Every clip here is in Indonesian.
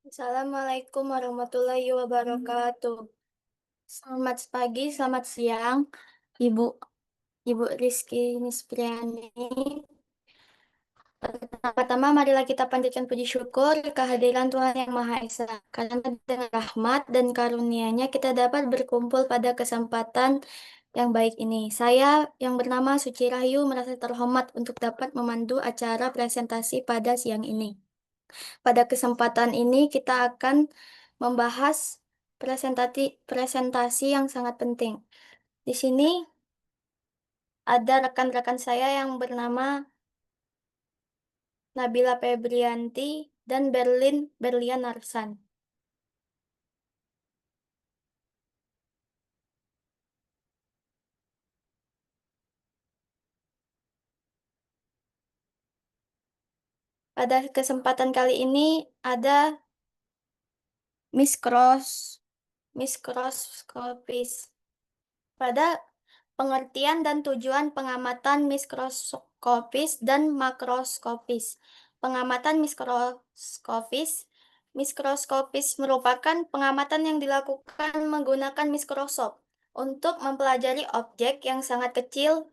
Assalamualaikum warahmatullahi wabarakatuh. Selamat pagi, selamat siang, Ibu Ibu Rizky Nispriani. Pertama-tama marilah kita panjatkan puji syukur kehadiran Tuhan Yang Maha Esa. Karena dengan rahmat dan karunia-Nya kita dapat berkumpul pada kesempatan yang baik ini. Saya yang bernama Suci Rahayu merasa terhormat untuk dapat memandu acara presentasi pada siang ini. Pada kesempatan ini kita akan membahas presentasi yang sangat penting. Di sini ada rekan-rekan saya yang bernama Nabila Febrianti dan Berlian Narsan. Pada kesempatan kali ini ada Miss Cross, Miss Crosskopis. Pada pengertian dan tujuan pengamatan mikroskopis dan makroskopis. Pengamatan mikroskopis merupakan pengamatan yang dilakukan menggunakan mikroskop untuk mempelajari objek yang sangat kecil,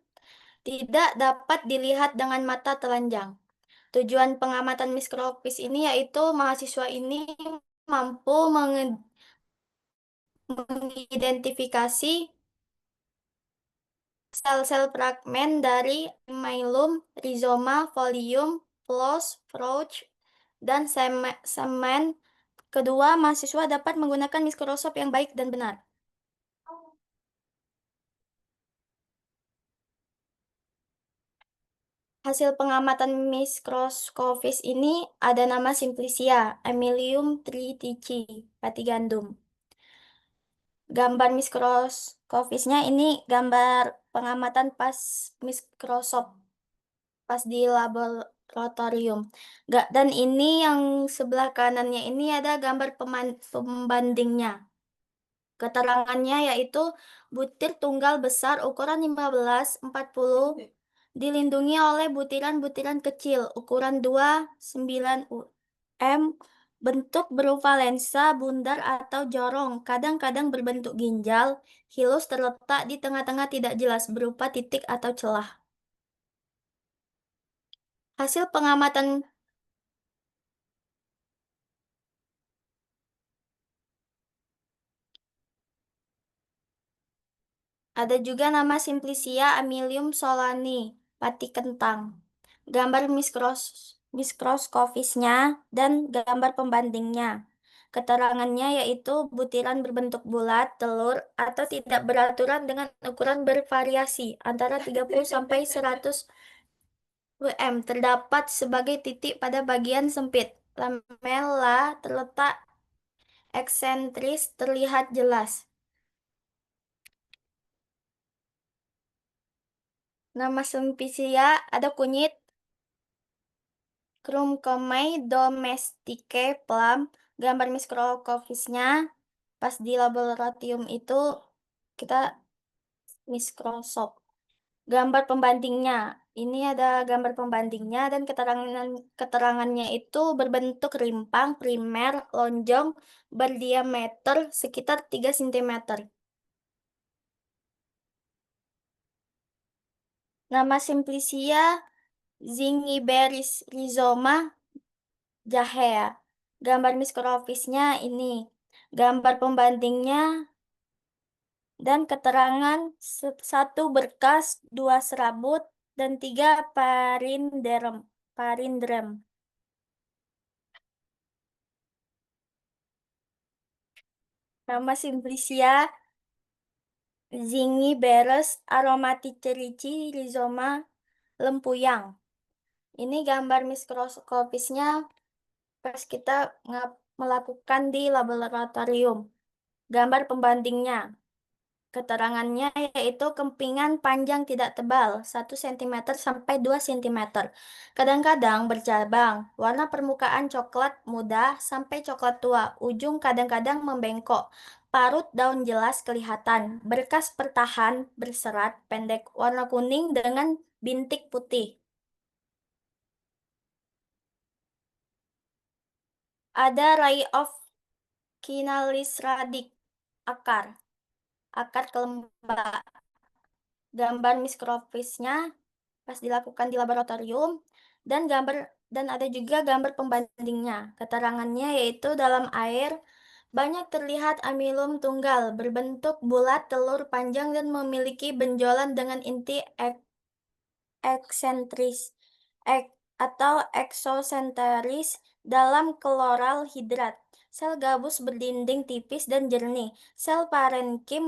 tidak dapat dilihat dengan mata telanjang. Tujuan pengamatan mikroskopis ini yaitu mahasiswa ini mampu mengidentifikasi sel-sel fragmen dari myelum, rizoma, folium, floss, froge, dan semen. Kedua, mahasiswa dapat menggunakan mikroskop yang baik dan benar. Hasil pengamatan mikroskopis ini ada nama Simplicia, Emilium tritici, pati gandum. Gambar mikroskopisnya ini gambar pengamatan pas mikroskop, pas di laboratorium. Dan ini yang sebelah kanannya ini ada gambar pembandingnya. Keterangannya yaitu butir tunggal besar ukuran 15-40 dilindungi oleh butiran-butiran kecil ukuran 2,9 m, bentuk berupa lensa bundar atau jorong, kadang-kadang berbentuk ginjal, hilus terletak di tengah-tengah tidak jelas berupa titik atau celah. Hasil pengamatan ada juga nama Simplicia amilium solani, pati kentang. Gambar mikroskofisnya dan gambar pembandingnya. Keterangannya yaitu butiran berbentuk bulat, telur, atau tidak beraturan dengan ukuran bervariasi antara 30 sampai 100 mm. Terdapat sebagai titik pada bagian sempit. Lamella terletak eksentris terlihat jelas. Nama Simplicia ada kunyit, Chromocomai domestique plum. Gambar mikroskopisnya pas di laboratorium itu kita mikroskop. Gambar pembandingnya. Ini ada gambar pembandingnya dan keterangannya itu berbentuk rimpang, primer, lonjong, berdiameter sekitar 3 cm. Nama Simplicia zingiberis rhizoma jahea. Gambar mikroskopisnya ini. Gambar pembandingnya dan keterangan satu berkas, dua serabut, dan tiga parindrem. Nama Simplicia zingiberus aromaticerici rhizoma lempuyang. Ini gambar mikroskopisnya pas kita melakukan di laboratorium. Gambar pembandingnya. Keterangannya yaitu kempingan panjang tidak tebal 1 cm sampai 2 cm. Kadang-kadang bercabang, warna permukaan coklat muda sampai coklat tua, ujung kadang-kadang membengkok. Parut daun jelas kelihatan, berkas pertahan berserat pendek warna kuning dengan bintik putih. Ada ray of Kinalis radik, akar, akar kelembapan. Gambar mikrofisnya pas dilakukan di laboratorium, dan ada juga gambar pembandingnya. Keterangannya yaitu dalam air banyak terlihat amilum tunggal berbentuk bulat telur panjang dan memiliki benjolan dengan inti eksentris ek- atau eksosentris dalam kloral hidrat. Sel gabus berdinding tipis dan jernih. Sel parenkim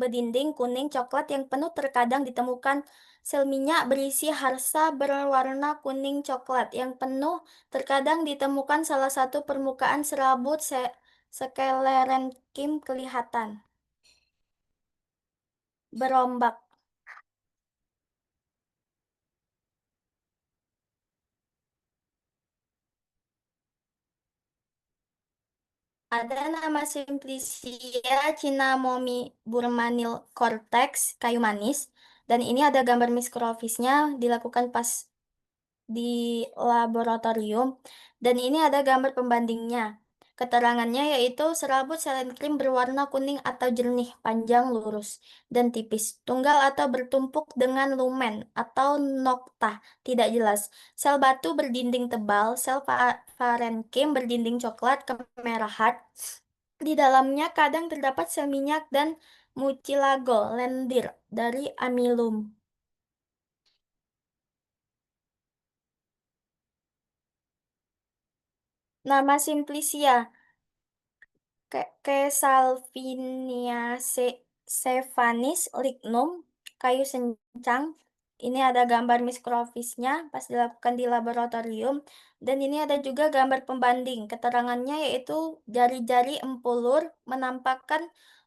berdinding kuning coklat yang penuh terkadang ditemukan sel minyak berisi harsa berwarna kuning coklat yang penuh terkadang ditemukan salah satu permukaan serabut sklerenkim kelihatan berombak. Ada nama Simplicia cinnamomi burmanil cortex, kayu manis. Dan ini ada gambar mikrofisnya dilakukan pas di laboratorium. Dan ini ada gambar pembandingnya. Keterangannya yaitu serabut selentrim berwarna kuning atau jernih, panjang, lurus, dan tipis. Tunggal atau bertumpuk dengan lumen atau nokta, tidak jelas. Sel batu berdinding tebal, sel parenkim berdinding coklat kemerahan. Di dalamnya kadang terdapat sel minyak dan mucilago lendir dari amilum. Nama Simplicia, Salviniacefanis lignum, kayu sencang. Ini ada gambar mikrofisnya pas dilakukan di laboratorium. Dan ini ada juga gambar pembanding. Keterangannya yaitu jari-jari empulur menampakkan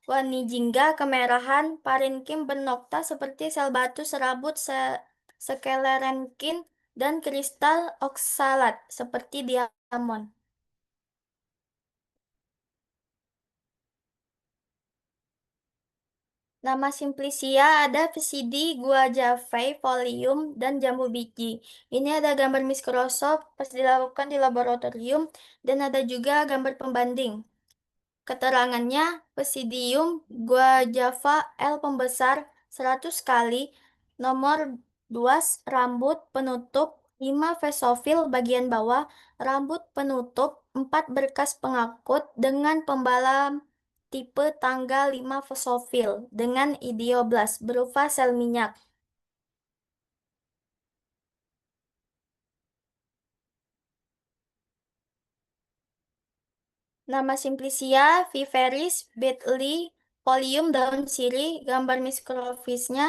warni jingga, kemerahan, parenkim bernokta seperti sel batu serabut, skelerenkin, dan kristal oksalat seperti diamond. Nama Simplicia ada Visidi, Guajavae, Folium, dan jambu biji. Ini ada gambar Microsoft pas dilakukan di laboratorium dan ada juga gambar pembanding. Keterangannya, Pesidium guajava L pembesar 100 kali, nomor 2 rambut penutup, 5 vesofil bagian bawah, rambut penutup, 4 berkas pengakut dengan pembalam tipe tanggal 5 vesofil dengan idioblast berupa sel minyak. Nama Simplicia, viveris, Bentley, Folium daun sirih, gambar mikrofisnya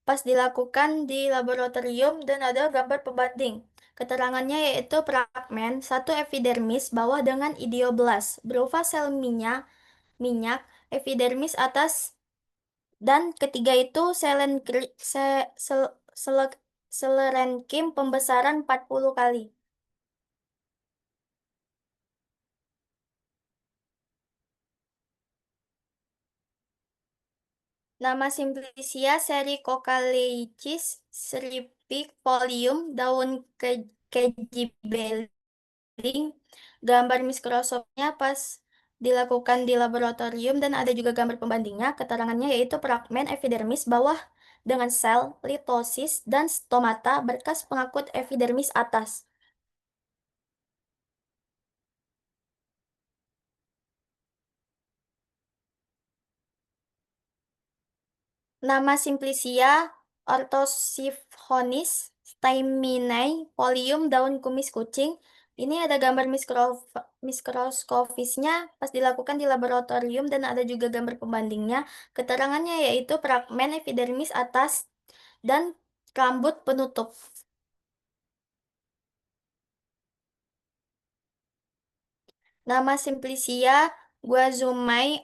pas dilakukan di laboratorium dan ada gambar pembanding. Keterangannya yaitu fragmen satu epidermis bawah dengan idioblast berupa sel minyak, epidermis atas, dan ketiga itu selerenkim pembesaran 40 kali. Nama Simplicia sericocaleicis sripik folium daun keji beling. Gambar Microsoft-nya pas dilakukan di laboratorium dan ada juga gambar pembandingnya. Keterangannya yaitu fragmen epidermis bawah dengan sel litosis dan stomata berkas pengakut epidermis atas. Nama Simplicia orthosiphonis staiminei Folium daun kumis kucing. Ini ada gambar mikroskofisnya pas dilakukan di laboratorium dan ada juga gambar pembandingnya. Keterangannya yaitu fragmen epidermis atas dan rambut penutup. Nama Simplicia guazumai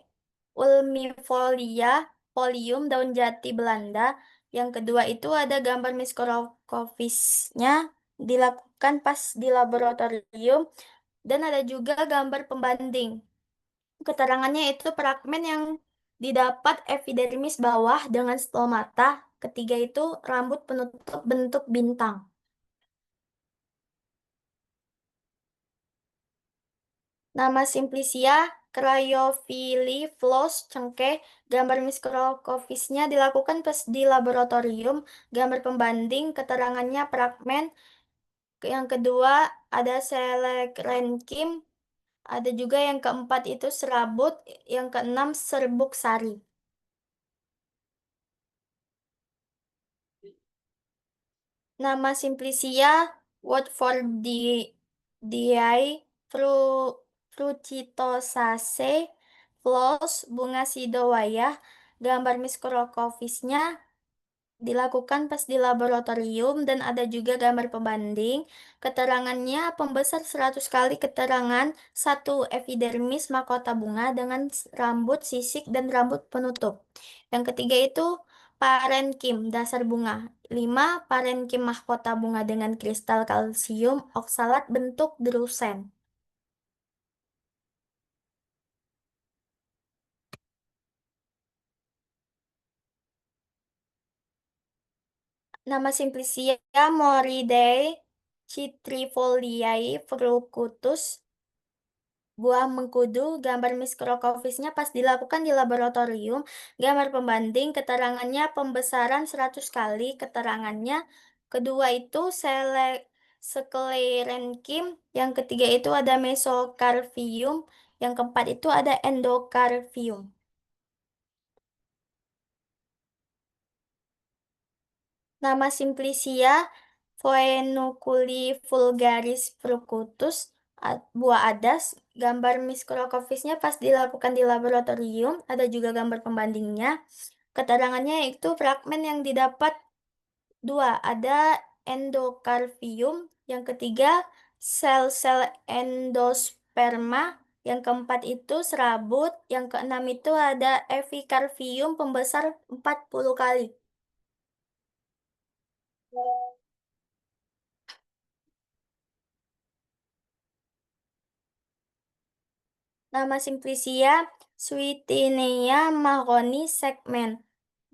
ulmifolia Folium daun jati Belanda. Yang kedua itu ada gambar mikroskofisnya dilakukan pas di laboratorium dan ada juga gambar pembanding. Keterangannya itu fragmen yang didapat epidermis bawah dengan stomata. Ketiga itu rambut penutup bentuk bintang. Nama Simplicia cryophylle floss cengkeh. Gambar mikrokofisnya dilakukan pas di laboratorium. Gambar pembanding, keterangannya fragmen. Yang kedua ada selek renkim. Ada juga yang keempat itu serabut. Yang keenam serbuk sari. Nama Simplicia, word for Fru, Fructosacea, Flos, bunga sidowayah. Gambar mikrokofisnya dilakukan pas di laboratorium dan ada juga gambar pembanding. Keterangannya pembesar 100 kali keterangan, satu epidermis mahkota bunga dengan rambut sisik dan rambut penutup. Yang ketiga itu parenkim dasar bunga. 5 parenkim mahkota bunga dengan kristal kalsium oksalat bentuk drusen. Nama Simplicia moridae citrifoliae frucutus. Buah mengkudu, gambar mikrokofisnya pas dilakukan di laboratorium, gambar pembanding, keterangannya pembesaran 100 kali, keterangannya kedua itu sklerenkim, yang ketiga itu ada mesokarpium, yang keempat itu ada endokarpium. Nama Simplicia Phoenuculi vulgaris frucutus, buah adas. Gambar mikrokofisnya pas dilakukan di laboratorium, ada juga gambar pembandingnya. Keterangannya itu fragmen yang didapat dua, ada endokarpium, yang ketiga sel-sel endosperma, yang keempat itu serabut, yang keenam itu ada epikarpium pembesar 40 kali. Nama Simplicia Swietenia mahoni segmen.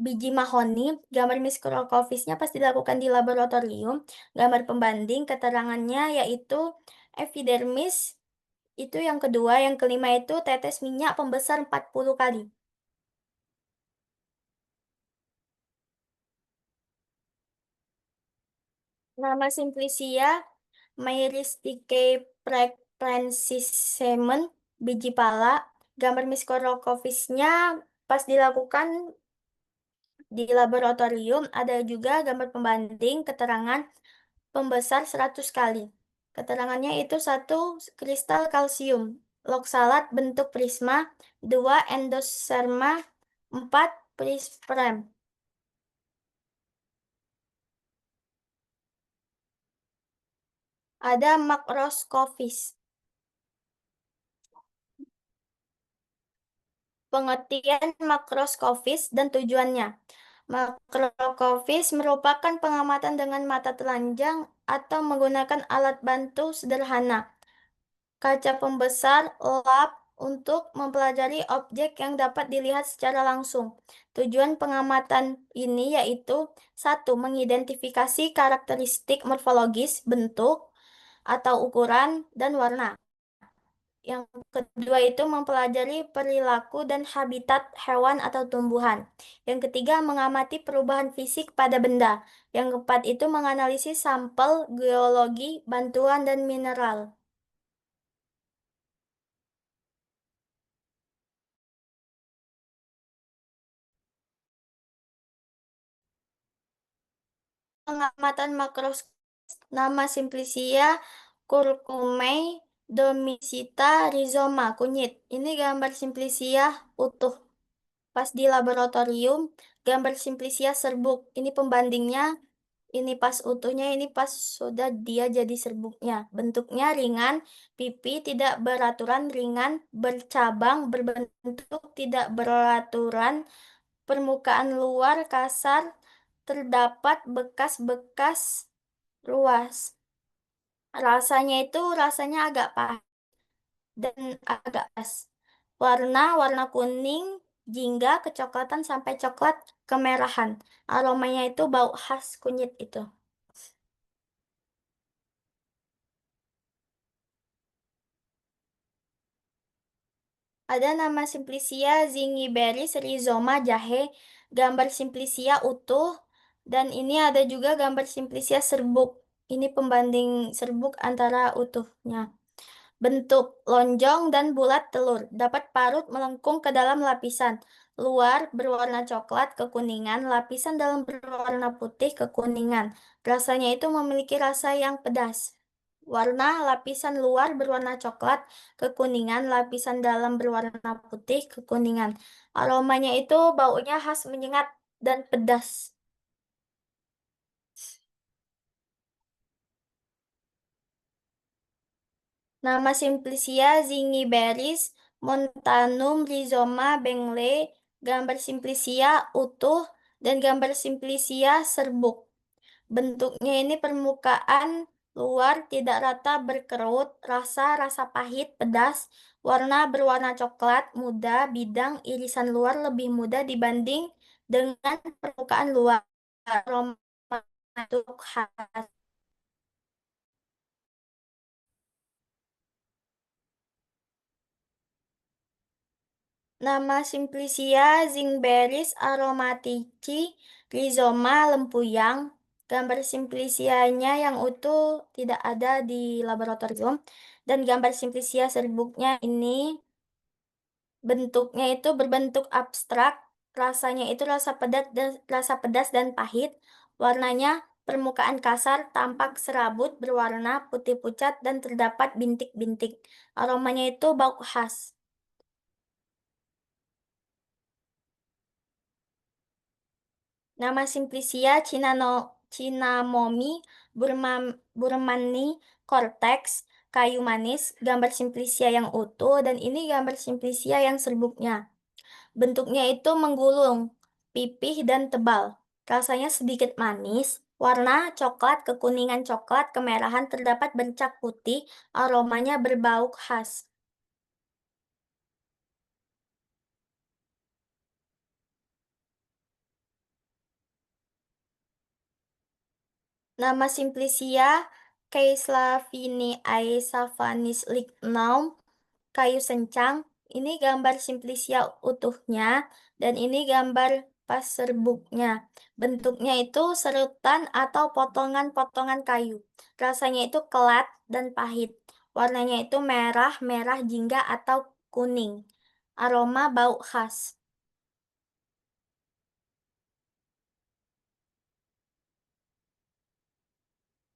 Biji mahoni, gambar mikrokofisnya pas dilakukan di laboratorium, gambar pembanding, keterangannya yaitu epidermis, itu yang kedua, yang kelima itu tetes minyak pembesar 40 kali. Nama Simplicia Myristique pranchisemmon, biji pala, gambar mikrokofisnya pas dilakukan di laboratorium, ada juga gambar pembanding keterangan pembesar 100 kali. Keterangannya itu satu kristal kalsium, loksalat bentuk prisma, dua endosperma, empat prisprem. Ada makroskopis. Pengertian makroskopis dan tujuannya. Makroskopis merupakan pengamatan dengan mata telanjang atau menggunakan alat bantu sederhana, kaca pembesar, lab, untuk mempelajari objek yang dapat dilihat secara langsung. Tujuan pengamatan ini yaitu satu, mengidentifikasi karakteristik morfologis, bentuk, atau ukuran, dan warna. Yang kedua itu mempelajari perilaku dan habitat hewan atau tumbuhan. Yang ketiga mengamati perubahan fisik pada benda. Yang keempat itu menganalisis sampel, geologi, bantuan, dan mineral. Pengamatan makroskop. Nama Simplicia curcumei domicita rhizoma kunyit. Ini gambar Simplicia utuh. Pas di laboratorium, gambar Simplicia serbuk. Ini pembandingnya, ini pas utuhnya, ini pas sudah dia jadi serbuknya. Bentuknya ringan, pipi tidak beraturan, ringan, bercabang, berbentuk tidak beraturan, permukaan luar kasar, terdapat bekas-bekas luas. Rasanya itu rasanya agak pahit dan agak pas. Warna kuning, jingga, kecoklatan sampai coklat kemerahan. Aromanya itu bau khas kunyit itu. Ada nama Simplicia zingiberis rhizoma jahe, gambar Simplicia utuh, dan ini ada juga gambar Simplicia serbuk. Ini pembanding serbuk antara utuhnya. Bentuk lonjong dan bulat telur, dapat parut melengkung ke dalam lapisan luar berwarna coklat kekuningan, lapisan dalam berwarna putih kekuningan. Rasanya itu memiliki rasa yang pedas. Warna lapisan luar berwarna coklat kekuningan, lapisan dalam berwarna putih kekuningan. Aromanya itu baunya khas menyengat dan pedas. Nama Simplicia zingiberis montanum rhizoma bengle, gambar Simplicia utuh, dan gambar Simplicia serbuk. Bentuknya ini permukaan luar tidak rata berkerut, rasa pahit, pedas, warna berwarna coklat, muda, bidang, irisan luar lebih muda dibanding dengan permukaan luar. Aroma untuk khas. Nama Simplicia zingberis aromatici rhizoma lempuyang. Gambar Simplicianya yang utuh tidak ada di laboratorium. Dan gambar Simplicia serbuknya ini bentuknya itu berbentuk abstrak. Rasanya itu rasa pedas dan pahit. Warnanya permukaan kasar, tampak serabut, berwarna putih pucat dan terdapat bintik-bintik. Aromanya itu bau khas. Nama Simplicia Cinamomi Burmani Cortex kayu manis, gambar Simplicia yang utuh, dan ini gambar Simplicia yang serbuknya. Bentuknya itu menggulung, pipih dan tebal. Rasanya sedikit manis, warna coklat, kekuningan coklat, kemerahan, terdapat bercak putih, aromanya berbau khas. Nama Simplicia Caeslaviniae savanis lignum, kayu sencang. Ini gambar Simplicia utuhnya, dan ini gambar pas serbuknya. Bentuknya itu serutan atau potongan-potongan kayu. Rasanya itu kelat dan pahit. Warnanya itu merah, merah jingga atau kuning. Aroma bau khas.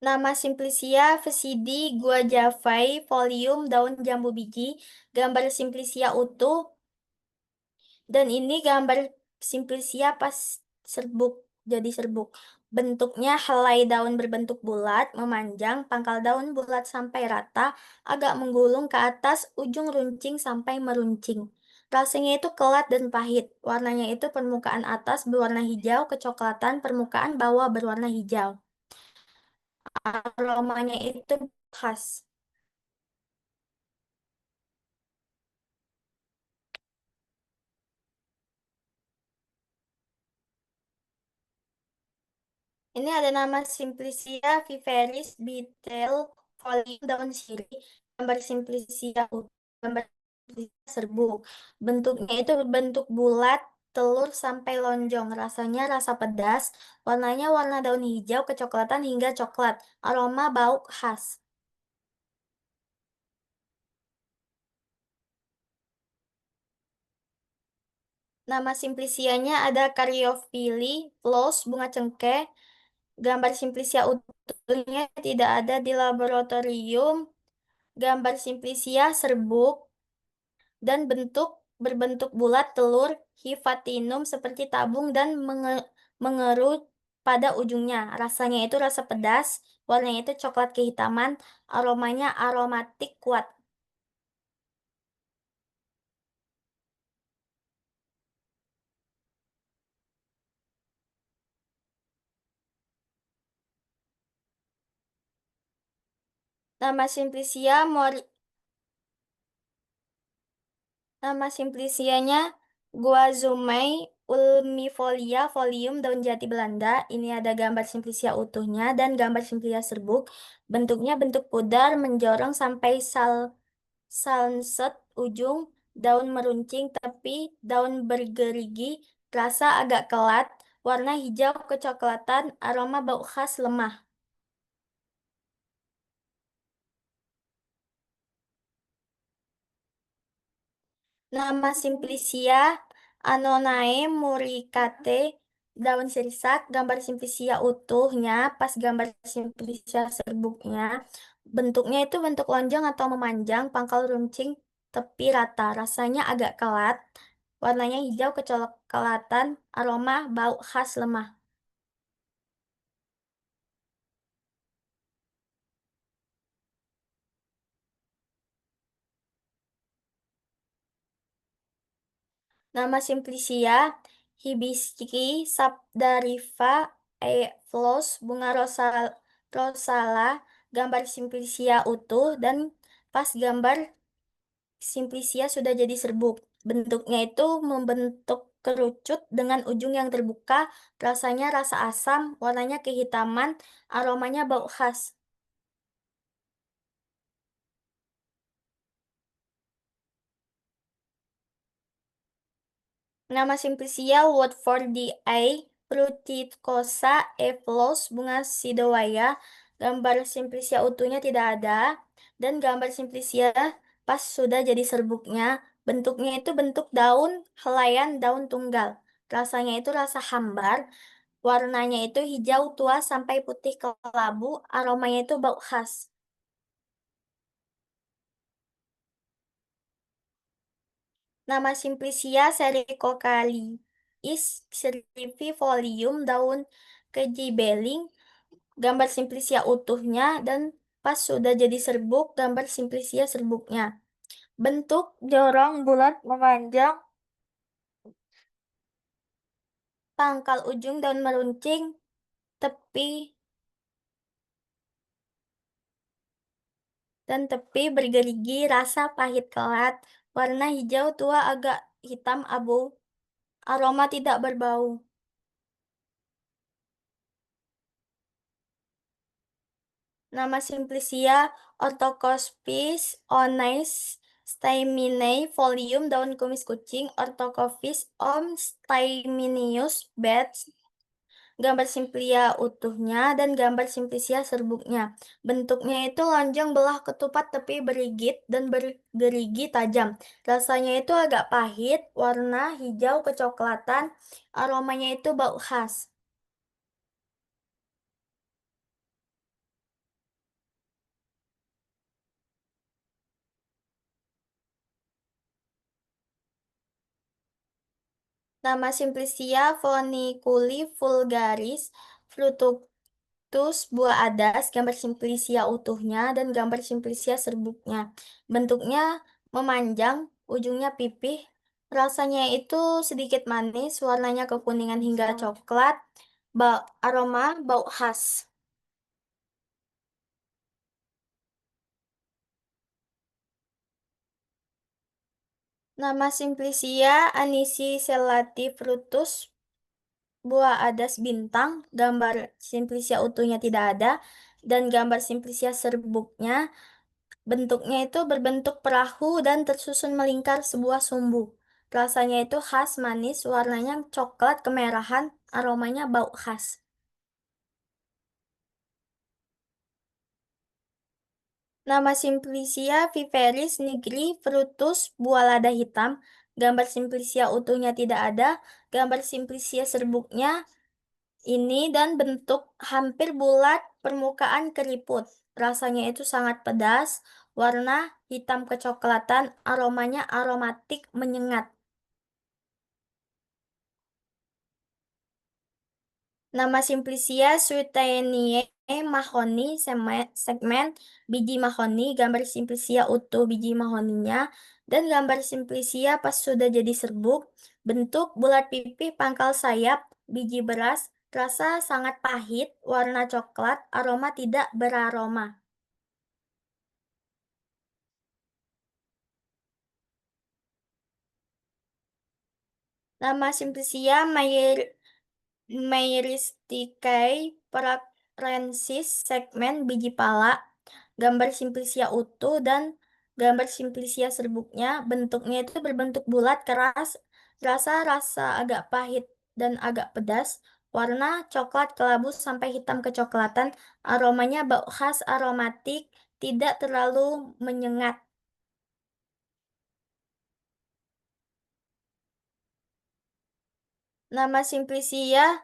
Nama Simplicia Vesidi guajavae folium daun jambu biji, gambar Simplicia utuh, dan ini gambar Simplicia pas serbuk, jadi serbuk. Bentuknya helai daun berbentuk bulat, memanjang, pangkal daun bulat sampai rata, agak menggulung ke atas, ujung runcing sampai meruncing. Rasanya itu kelat dan pahit. Warnanya itu permukaan atas berwarna hijau, kecoklatan, permukaan bawah berwarna hijau. Aromanya itu khas. Ini ada nama Simplicia viveris beetle folium daun sirih, gambar Simplicia gambar Simplicia serbuk. Bentuknya itu berbentuk bulat, telur sampai lonjong. Rasanya rasa pedas, warnanya warna daun hijau, kecoklatan hingga coklat. Aroma bau khas. Nama Simplicianya ada Caryophylle, Flos, bunga cengkeh. Gambar Simplicia utuhnya tidak ada di laboratorium. Gambar Simplicia serbuk dan berbentuk bulat telur hifatinum seperti tabung dan mengerut pada ujungnya. Rasanya itu rasa pedas, warnanya itu coklat kehitaman, aromanya aromatik kuat. Nama Simplicia Nama Simplicianya Guazumai ulmifolia folium daun jati Belanda. Ini ada gambar Simplicia utuhnya dan gambar Simplicia serbuk. Bentuknya bentuk pudar menjorong sampai salset ujung. daun meruncing tapi daun bergerigi, rasa agak kelat, warna hijau kecoklatan, aroma bau khas lemah. Nama Simplicia Anonae muricate, daun sirsak, gambar Simplicia utuhnya, pas gambar Simplicia serbuknya. Bentuknya itu bentuk lonjong atau memanjang, pangkal runcing, tepi rata. Rasanya agak kelat, warnanya hijau kecoklatan, aroma bau khas lemah. Nama Simplicia hibisci sabdarifa flos, bunga rosala, gambar Simplicia utuh, dan pas gambar Simplicia sudah jadi serbuk. Bentuknya itu membentuk kerucut dengan ujung yang terbuka, rasanya rasa asam, warnanya kehitaman, aromanya bau khas. Nama Simplicia Watfordi Fruticosa Flos, bunga sidowaya, gambar Simplicia utuhnya tidak ada, dan gambar Simplicia pas sudah jadi serbuknya, bentuknya itu bentuk daun, helaian daun tunggal. Rasanya itu rasa hambar, warnanya itu hijau tua sampai putih kelabu, aromanya itu bau khas. Nama Simplicia sericocaliis cerevifolium, daun kejibeling, gambar Simplicia utuhnya, dan pas sudah jadi serbuk, gambar Simplicia serbuknya. Bentuk jorong bulat memanjang, pangkal ujung daun meruncing, tepi dan tepi bergerigi, rasa pahit kelat, warna hijau tua agak hitam abu, aroma tidak berbau. Nama Simplicia orthocospis Ones Stayminei Folium, daun kumis kucing, Orthocophis Om Staiminius Bats, gambar Simplia utuhnya, dan gambar Simplicia serbuknya. Bentuknya itu lonjong belah ketupat tepi berigit dan bergerigi tajam. Rasanya itu agak pahit, warna hijau kecoklatan, aromanya itu bau khas. Nama Simplicia voniculi vulgaris fructus, buah adas, gambar Simplicia utuhnya, dan gambar Simplicia serbuknya. Bentuknya memanjang, ujungnya pipih, rasanya itu sedikit manis, warnanya kekuningan hingga coklat, aroma bau khas. Nama Simplicia anisicellati fructus, buah adas bintang, gambar Simplicia utuhnya tidak ada, dan gambar Simplicia serbuknya. Bentuknya itu berbentuk perahu dan tersusun melingkar sebuah sumbu. Rasanya itu khas manis, warnanya coklat kemerahan, aromanya bau khas. Nama Simplicia viveris nigri fructus, buah lada hitam. Gambar Simplicia utuhnya tidak ada, gambar Simplicia serbuknya ini, dan bentuk hampir bulat, permukaan keriput. Rasanya itu sangat pedas, warna hitam kecoklatan, aromanya aromatik menyengat. Nama Simplicia Sueteniae mahoni segmen biji mahoni, gambar Simplicia utuh biji mahoninya, dan gambar Simplicia pas sudah jadi serbuk, bentuk bulat pipih pangkal sayap, biji beras, rasa sangat pahit, warna coklat, aroma tidak beraroma. Nama Simplicia Myristicae prarensis segmen biji pala, gambar Simplicia utuh, dan Gambar simplisia serbuknya, bentuknya itu berbentuk bulat, keras, rasa agak pahit dan agak pedas, warna coklat kelabu sampai hitam kecoklatan, aromanya bau khas aromatik, tidak terlalu menyengat. Nama Simplicia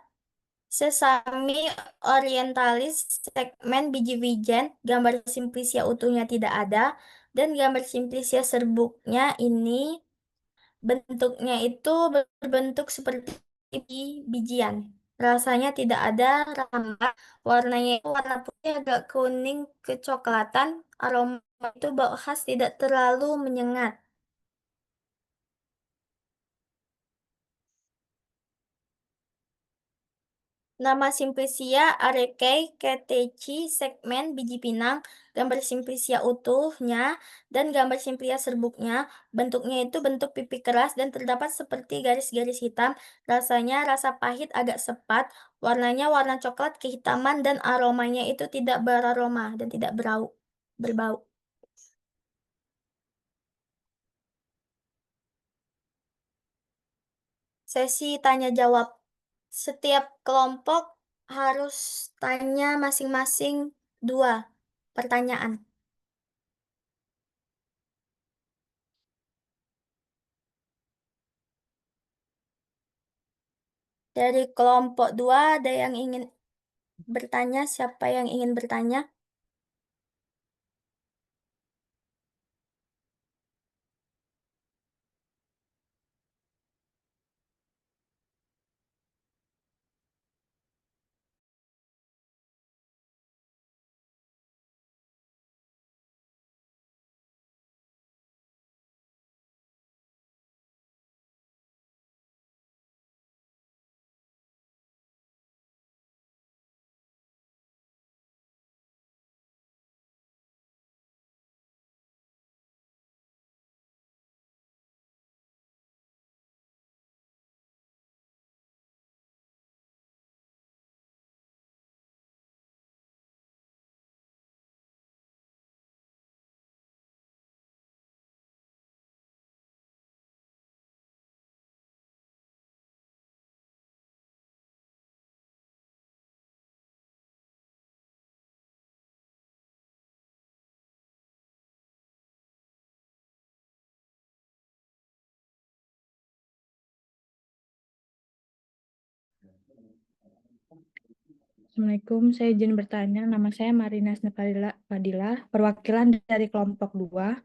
Sesame orientalis segmen biji wijen, gambar Simplicia utuhnya tidak ada, dan gambar Simplicia serbuknya ini bentuknya itu berbentuk seperti bijian. Rasanya tidak ada rambut, warnanya itu warna putih agak kuning kecoklatan, aroma itu bau khas tidak terlalu menyengat. Nama Simplicia arekei ketechi segmen biji pinang, gambar Simplicia utuhnya, dan gambar Simplicia serbuknya. Bentuknya itu bentuk pipi keras dan terdapat seperti garis-garis hitam. Rasanya rasa pahit agak sepat, warnanya warna coklat kehitaman dan aromanya itu tidak beraroma dan tidak berbau. Sesi tanya jawab. Setiap kelompok harus tanya masing-masing 2 pertanyaan. Dari kelompok 2 ada yang ingin bertanya? Siapa yang ingin bertanya? Assalamualaikum, saya izin bertanya. Nama saya Marina Fadila, perwakilan dari kelompok 2.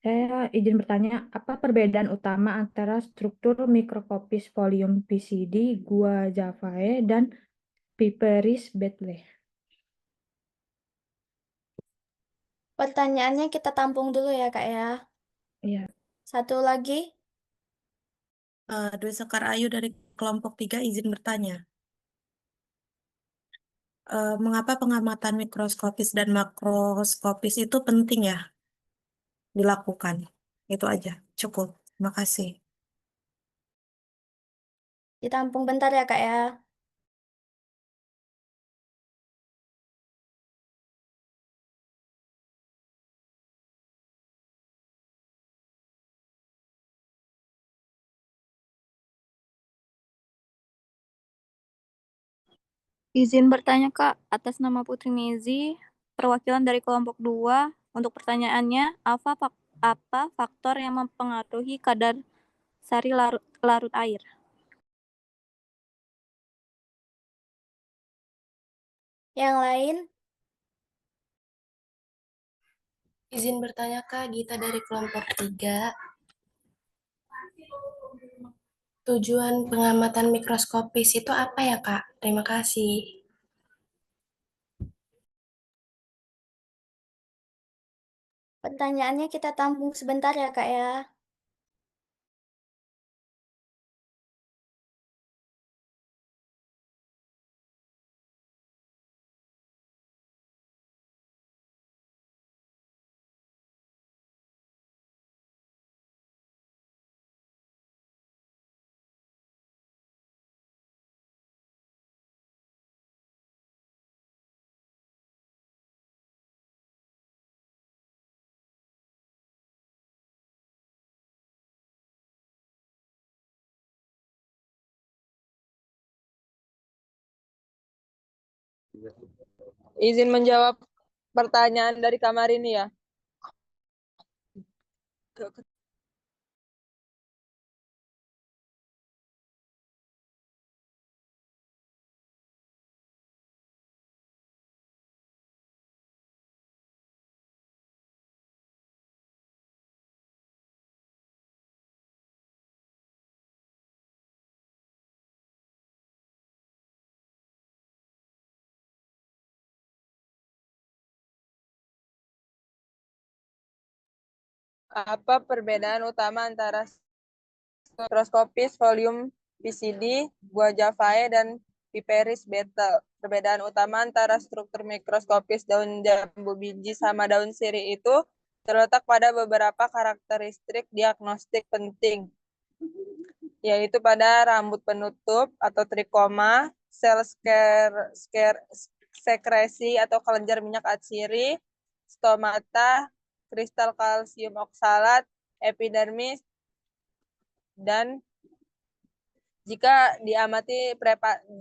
Saya izin bertanya, apa perbedaan utama antara struktur Microcopis folium PCD, Gua javae, dan Piperis betle? Pertanyaannya kita tampung dulu ya, Kak ya. Iya. Satu lagi, Dwi Sekar Ayu dari kelompok 3 izin bertanya. Mengapa pengamatan mikroskopis dan makroskopis itu penting ya dilakukan? Itu aja, cukup. Terima kasih. ditampung bentar ya, Kak ya. Izin bertanya Kak, atas nama Putri Mezi, perwakilan dari kelompok 2. Untuk pertanyaannya, apa faktor yang mempengaruhi kadar sari larut air? Yang lain, Izin bertanya Kak, Gita dari kelompok 3. Tujuan pengamatan mikroskopis itu apa ya Kak? Terima kasih. pertanyaannya kita tampung sebentar ya, Kak ya. Izin menjawab pertanyaan dari kamar ini ya. Apa perbedaan utama antara mikroskopis volume PCD, buah javae, dan piperis beetle? Perbedaan utama antara struktur mikroskopis daun jambu biji sama daun sirih itu terletak pada beberapa karakteristik diagnostik penting, yaitu pada rambut penutup atau trikoma, sel sekresi atau kelenjar minyak atsiri, stomata, kristal kalsium oksalat, epidermis, dan jika diamati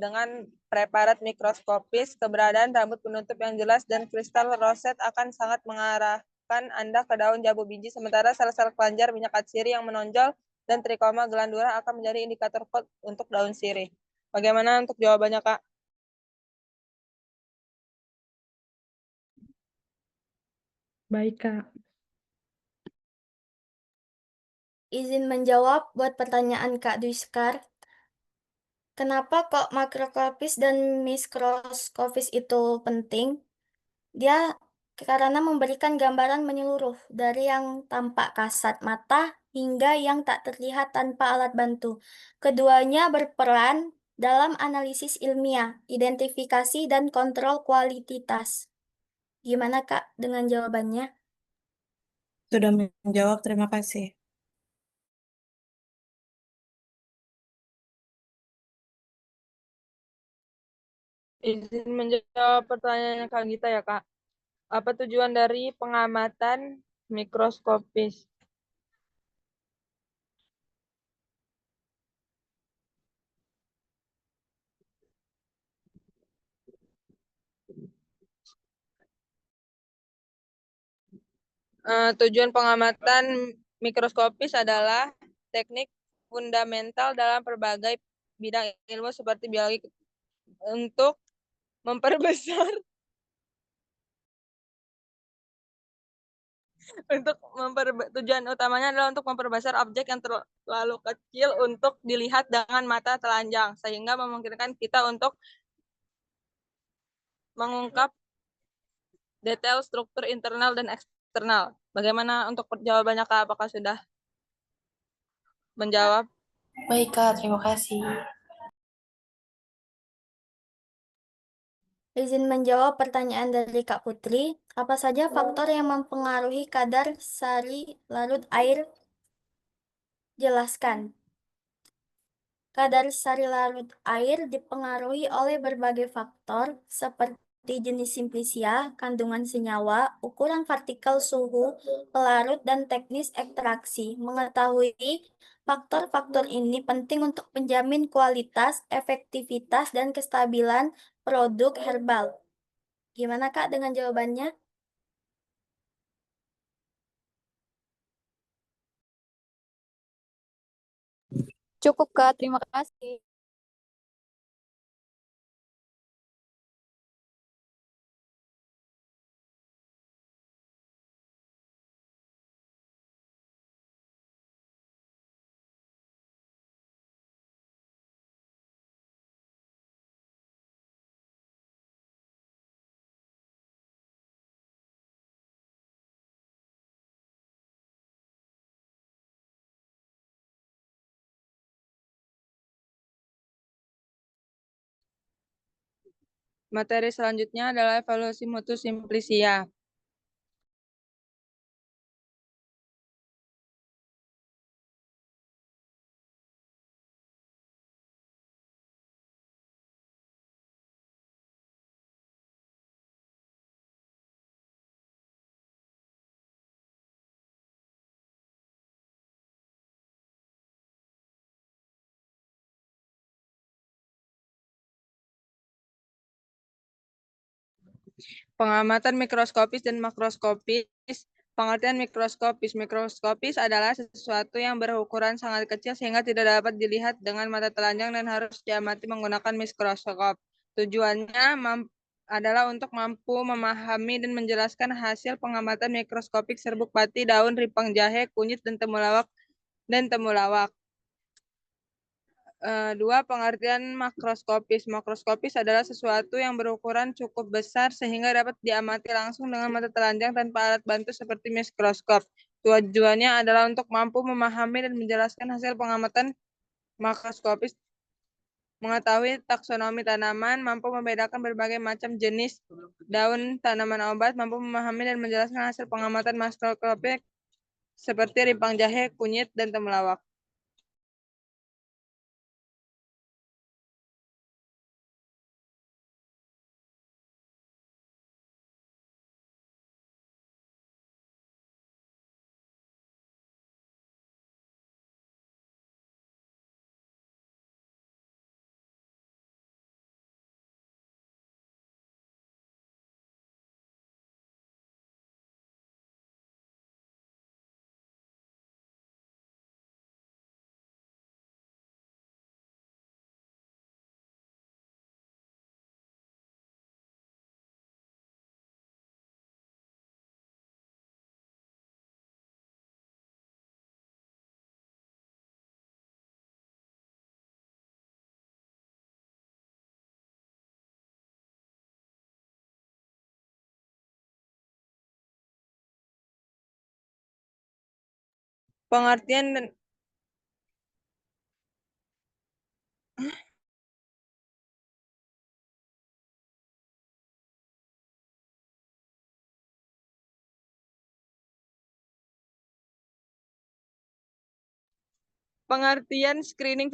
dengan preparat mikroskopis, keberadaan rambut penutup yang jelas dan kristal roset akan sangat mengarahkan Anda ke daun jambu biji, sementara sel-sel kelenjar minyak atsiri yang menonjol dan trikoma glandula akan menjadi indikator kod untuk daun sirih. Bagaimana untuk jawabannya, Kak? Baik, Kak. Izin menjawab buat pertanyaan Kak Duiskar. Kenapa kok makroskopis dan mikroskopis itu penting? Dia karena memberikan gambaran menyeluruh dari yang tampak kasat mata hingga yang tak terlihat tanpa alat bantu. Keduanya berperan dalam analisis ilmiah, identifikasi, dan kontrol kualitas. Gimana Kak dengan jawabannya? Sudah menjawab, terima kasih. Izin menjawab pertanyaan Kak Gita ya, Kak. Apa tujuan dari pengamatan mikroskopis? Tujuan pengamatan mikroskopis adalah teknik fundamental dalam berbagai bidang ilmu seperti biologi untuk memperbesar tujuan utamanya adalah untuk memperbesar objek yang terlalu kecil untuk dilihat dengan mata telanjang sehingga memungkinkan kita untuk mengungkap detail struktur internal dan eksternal. Bagaimana untuk jawabannya, Kak? Apakah sudah menjawab? Baik, Kak. Terima kasih. Izin menjawab pertanyaan dari Kak Putri. Apa saja faktor yang mempengaruhi kadar sari larut air? Jelaskan. Kadar sari larut air dipengaruhi oleh berbagai faktor seperti jenis simplisia, kandungan senyawa, ukuran partikel suhu, pelarut, dan teknis ekstraksi. Mengetahui faktor-faktor ini penting untuk menjamin kualitas, efektivitas, dan kestabilan produk herbal. Gimana Kak dengan jawabannya? Cukup, Kak. Terima kasih. Materi selanjutnya adalah evaluasi mutu simplisia. Pengamatan mikroskopis dan makroskopis. Pengertian mikroskopis. Mikroskopis adalah sesuatu yang berukuran sangat kecil sehingga tidak dapat dilihat dengan mata telanjang dan harus diamati menggunakan mikroskop. Tujuannya adalah untuk mampu memahami dan menjelaskan hasil pengamatan mikroskopik serbuk pati, daun, ripang jahe, kunyit, dan temulawak. Dua, pengertian makroskopis. Makroskopis adalah sesuatu yang berukuran cukup besar sehingga dapat diamati langsung dengan mata telanjang tanpa alat bantu seperti mikroskop. Tujuannya adalah untuk mampu memahami dan menjelaskan hasil pengamatan makroskopis, mengetahui taksonomi tanaman, mampu membedakan berbagai macam jenis daun tanaman obat, mampu memahami dan menjelaskan hasil pengamatan makroskopik seperti ripang jahe, kunyit, dan temulawak. Pengertian dan pengertian screening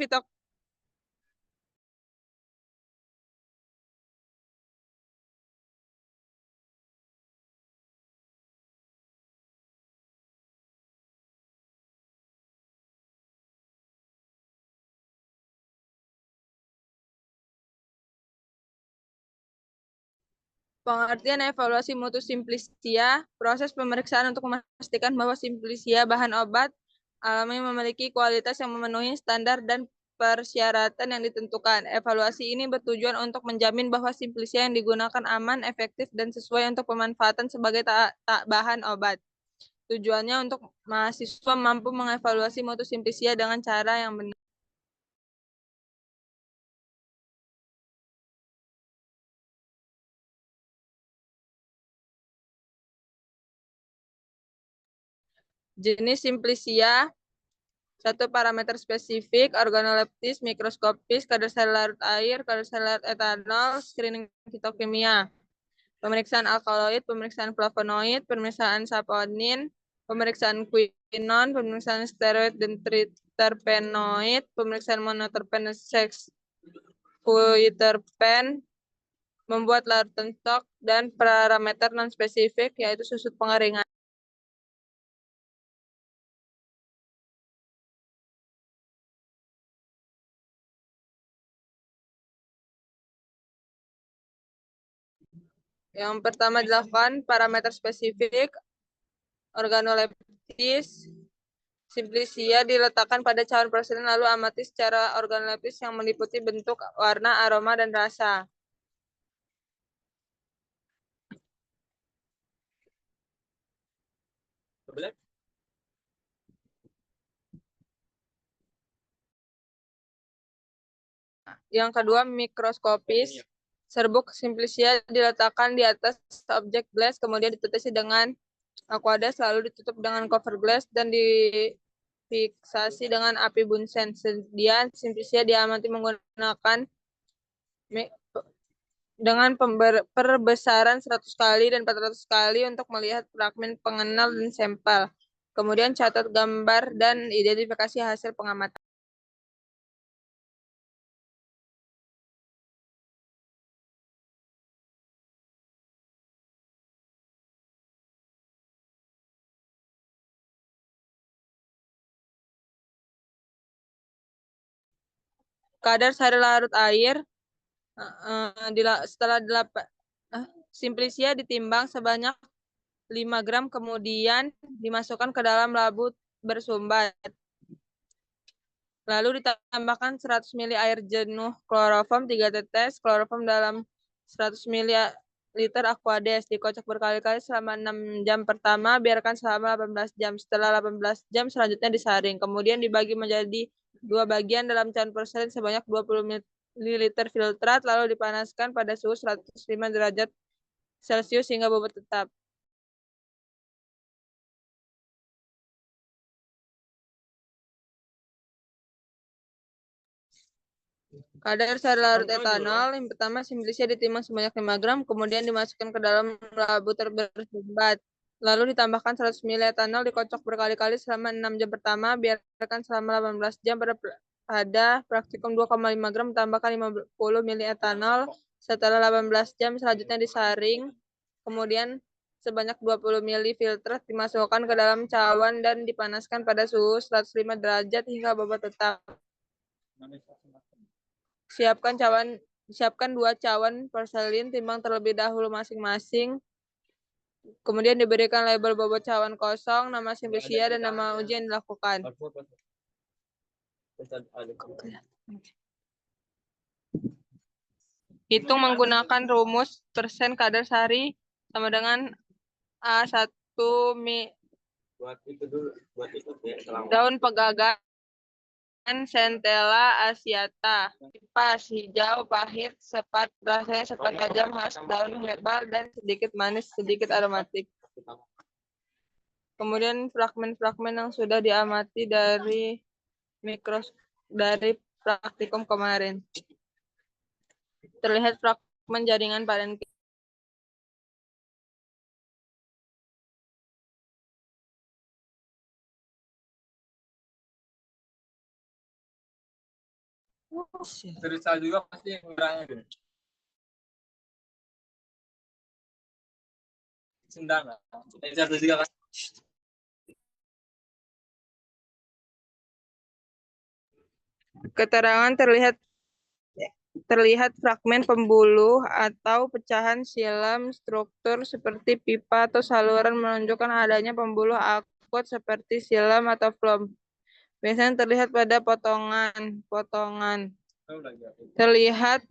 Pengertian evaluasi mutu simplisia, proses pemeriksaan untuk memastikan bahwa simplisia bahan obat alami memiliki kualitas yang memenuhi standar dan persyaratan yang ditentukan. Evaluasi ini bertujuan untuk menjamin bahwa simplisia yang digunakan aman, efektif, dan sesuai untuk pemanfaatan sebagai bahan obat. Tujuannya untuk mahasiswa mampu mengevaluasi mutu simplisia dengan cara yang benar. Jenis simplisia, satu, parameter spesifik, organoleptis, mikroskopis, kadar sel larut air, kadar sel larut etanol, screening fitokimia, pemeriksaan alkaloid, pemeriksaan flavonoid, pemeriksaan saponin, pemeriksaan quinon, pemeriksaan steroid dan terpenoid, pemeriksaan monoterpen sexquiterpen, membuat larutan stok, dan parameter non-spesifik, yaitu susut pengeringan. Yang pertama dilakukan parameter spesifik, organoleptis, simplisia diletakkan pada cawan porselin lalu amati secara organoleptis yang meliputi bentuk, warna, aroma, dan rasa. Yang kedua, mikroskopis. Serbuk simplisia diletakkan di atas objek glass, kemudian ditetesi dengan aqueous, lalu ditutup dengan cover glass dan difiksasi dengan api Bunsen. Kemudian simplisia diamati menggunakan dengan perbesaran 100 kali dan 400 kali untuk melihat fragmen pengenal dan sampel. Kemudian catat gambar dan identifikasi hasil pengamatan. Kadar sari larut air setelah Simplicia ditimbang sebanyak 5 gram, kemudian dimasukkan ke dalam labu bersumbat. Lalu ditambahkan 100 ml air jenuh kloroform 3 tetes, kloroform dalam 100 ml Aquades, dikocok berkali-kali selama 6 jam pertama, biarkan selama 18 jam. Setelah 18 jam selanjutnya disaring. Kemudian dibagi menjadi 2 bagian dalam cawan porselin sebanyak 20 ml filtrat, lalu dipanaskan pada suhu 105 derajat Celcius hingga bobot tetap. Kadar sari larut etanol, yang pertama Simplicia ditimbang sebanyak 5 gram, kemudian dimasukkan ke dalam labu bersumbat. Lalu ditambahkan 100 ml etanol, dikocok berkali-kali selama 6 jam pertama, biarkan selama 18 jam. Pada praktikum 2,5 gram, tambahkan 50 ml etanol. Setelah 18 jam selanjutnya disaring, kemudian sebanyak 20 ml filtrat dimasukkan ke dalam cawan dan dipanaskan pada suhu 105 derajat hingga bobot tetap. Siapkan 2 cawan porselin, timbang terlebih dahulu masing-masing. Kemudian diberikan label bobot cawan kosong, nama Simplicia, dan nama uji yang dilakukan. Hitung menggunakan rumus persen kadar sari sama dengan A1 daun pegagan Centella asiata. Pas, hijau, pahit, rasanya sepat, tajam, khas daun herbal, dan sedikit manis, sedikit aromatik. Kemudian fragmen-fragmen yang sudah diamati dari praktikum kemarin. Terlihat fragmen jaringan parenkim. Terisa juga pasti yang kurangnya. Sendang. Satu juga kan. Keterangan terlihat fragmen pembuluh atau pecahan silam struktur seperti pipa atau saluran menunjukkan adanya pembuluh akut seperti silam atau phloem. Biasanya terlihat pada potongan. Terlihat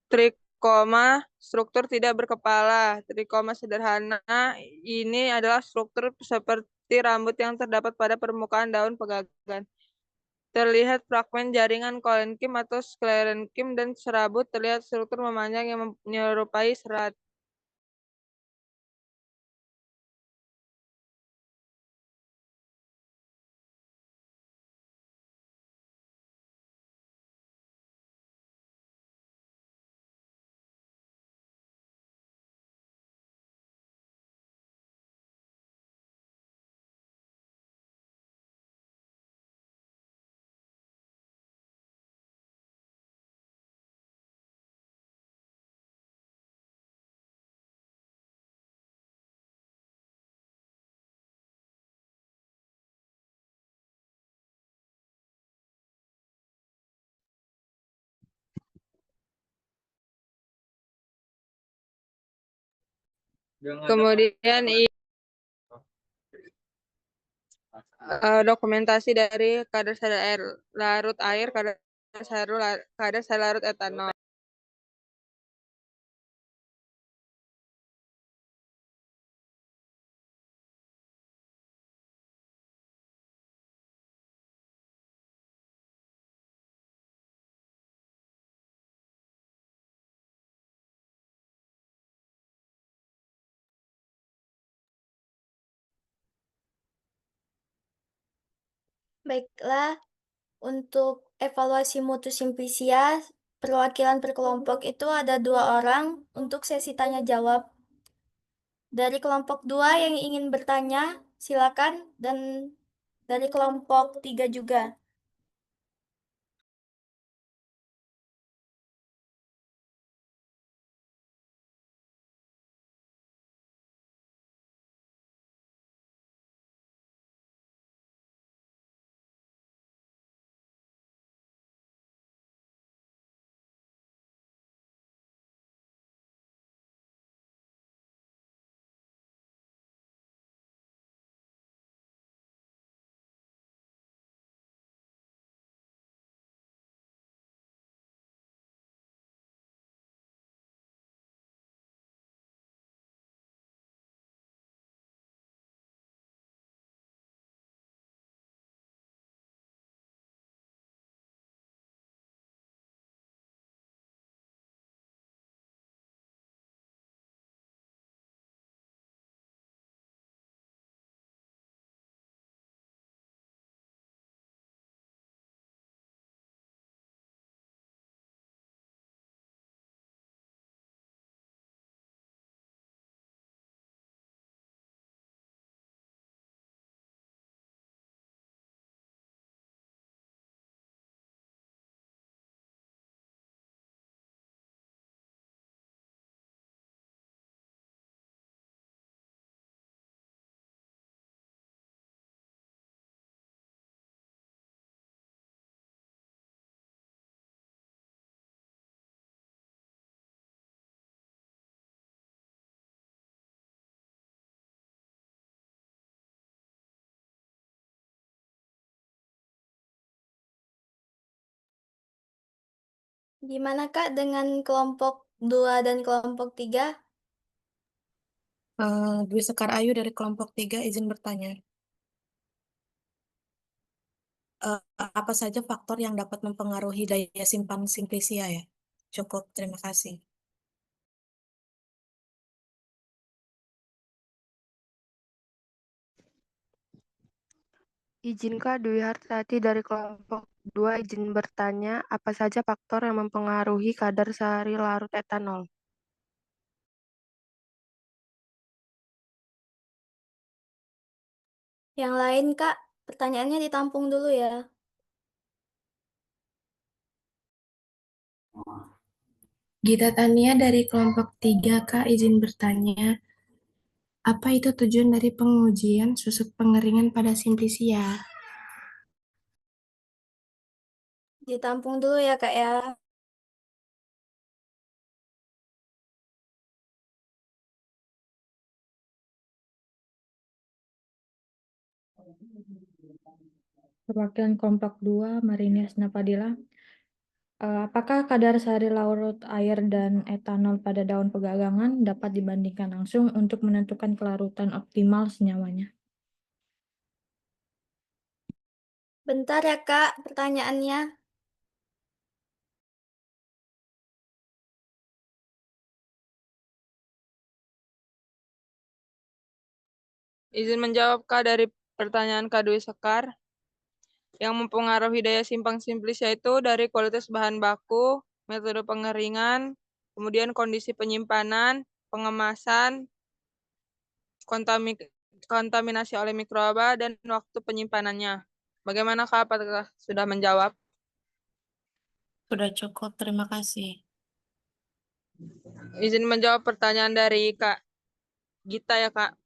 trikoma, struktur tidak berkepala. Trikoma sederhana ini adalah struktur seperti rambut yang terdapat pada permukaan daun pegagan. Terlihat fragmen jaringan koenkim atau sklerenkim, dan serabut terlihat struktur memanjang yang menyerupai serat. Kemudian dokumentasi dari kadar sari larut air, kadar sari larut etanol. Baiklah, untuk evaluasi mutu Simplicia, perwakilan per kelompok itu ada 2 orang untuk sesi tanya jawab. Dari kelompok 2 yang ingin bertanya, silakan, dan dari kelompok 3 juga. Gimana Kak dengan kelompok 2 dan kelompok 3? Dwi Sekar Ayu dari kelompok 3 izin bertanya. Eh, Apa saja faktor yang dapat mempengaruhi daya simpan Simplisia ya? Cukup, terima kasih. Izin Kak Dwi Hartati dari kelompok 2 izin bertanya, apa saja faktor yang mempengaruhi kadar sehari larut etanol? Yang lain Kak, pertanyaannya ditampung dulu ya. Gita Tania dari kelompok 3, Kak, izin bertanya. Apa itu tujuan dari pengujian susut pengeringan pada Simplisia? Ditampung dulu ya Kak ya. Perwakilan kelompok 2, Marinias Napadila. Apakah kadar sehari larut air dan etanol pada daun pegagangan dapat dibandingkan langsung untuk menentukan kelarutan optimal senyawanya? Bentar ya Kak, pertanyaannya. Izin menjawab Kak dari pertanyaan Kak Dwi Sekar. Yang mempengaruhi daya simpan Simplisia itu dari kualitas bahan baku, metode pengeringan, kemudian kondisi penyimpanan, pengemasan, kontaminasi oleh mikroba, dan waktu penyimpanannya. Bagaimana Kak? Apakah sudah menjawab? Sudah cukup, terima kasih. Izin menjawab pertanyaan dari Kak Gita ya Kak.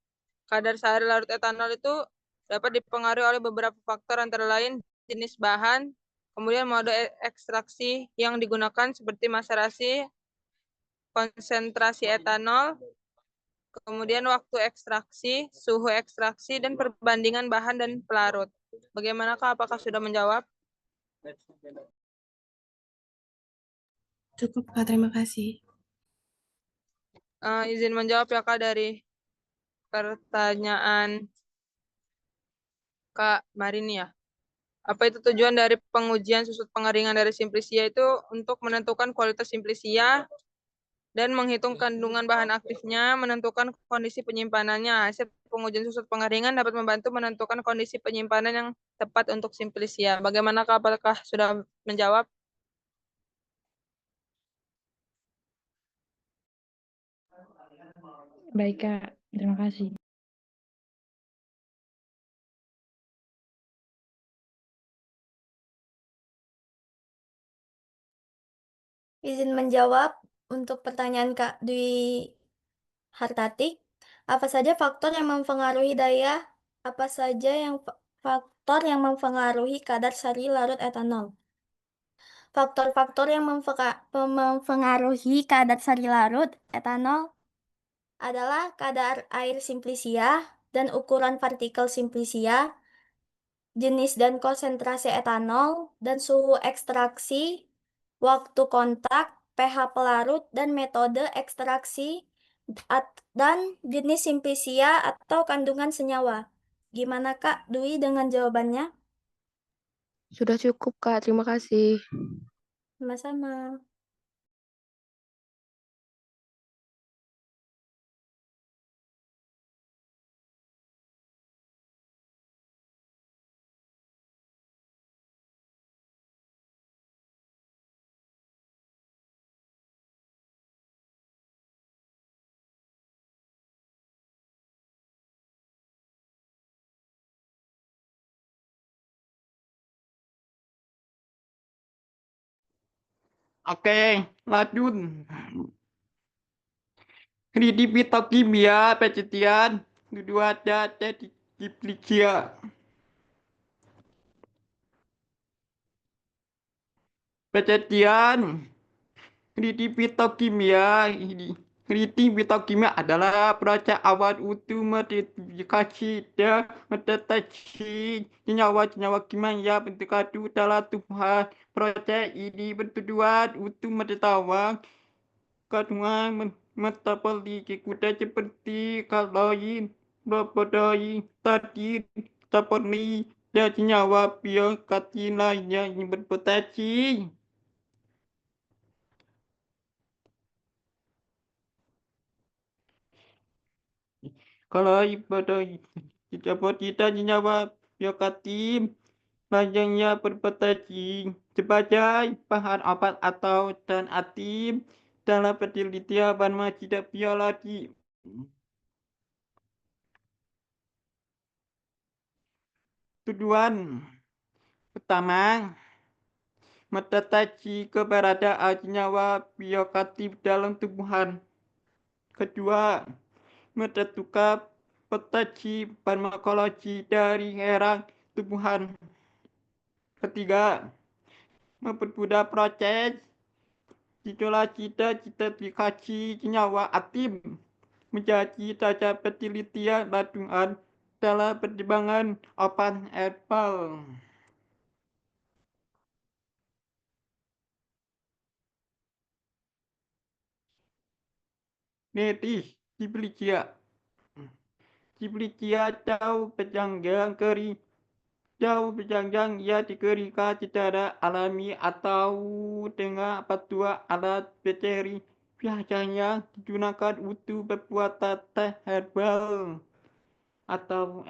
Kadar sehari larut etanol itu dapat dipengaruhi oleh beberapa faktor antara lain jenis bahan, kemudian mode ekstraksi yang digunakan seperti maserasi, konsentrasi etanol, kemudian waktu ekstraksi, suhu ekstraksi, dan perbandingan bahan dan pelarut. Bagaimanakah? Apakah sudah menjawab? Cukup, Kak, terima kasih. Izin menjawab ya Kak dari pertanyaan Kak Marini ya. Apa itu tujuan dari pengujian susut pengeringan dari Simplisia itu untuk menentukan kualitas Simplisia dan menghitung kandungan bahan aktifnya, menentukan kondisi penyimpanannya. Hasil pengujian susut pengeringan dapat membantu menentukan kondisi penyimpanan yang tepat untuk Simplisia. Bagaimanakah? Apakah sudah menjawab? Baik Kak, terima kasih. Izin menjawab untuk pertanyaan Kak Dwi Hartati. Apa saja faktor yang mempengaruhi apa saja yang faktor yang mempengaruhi kadar sari larut etanol? Faktor-faktor yang mempengaruhi kadar sari larut etanol adalah kadar air simplisia dan ukuran partikel simplisia, jenis dan konsentrasi etanol, dan suhu ekstraksi, waktu kontak, pH pelarut, dan metode ekstraksi, dan jenis simplisia atau kandungan senyawa. Gimana Kak Dwi dengan jawabannya? Sudah cukup Kak, terima kasih. Sama-sama. Oke, lanjut. Kredi Kimia, penelitian, dua data di penelitian, kredi Kimia, ini Kritik biokimia adalah proses awal untuk modifikasi dan mendeteksi senyawa-senyawa kimia terkandung dalam tumbuhan. Proses ini bertujuan untuk mengetahui kandungan metabolik kuda seperti kaloid, protein, statin, saponin, dan senyawa bioaktif lainnya yang berpotensi. Kalau pada kita senyawa bioaktif lainnya berpotensi sebagai bahan obat atau zat aktif dalam penelitian farmasi biologi. Tujuan pertama, mendeteksi keberadaan senyawa bioaktif dalam tumbuhan. Kedua, menentukan potensi farmakologi dari heran tumbuhan. Ketiga, mempermudah proses isolasi dan identifikasi senyawa aktif menjadi dasar penelitian lanjutan dalam perkembangan obat herbal. Medis Ciblicia jauh penjanggang kering. Jauh penjanggang ia dikeringkan secara alami atau dengan bantuan alat bakteri. Biasanya digunakan untuk pembuatan teh herbal atau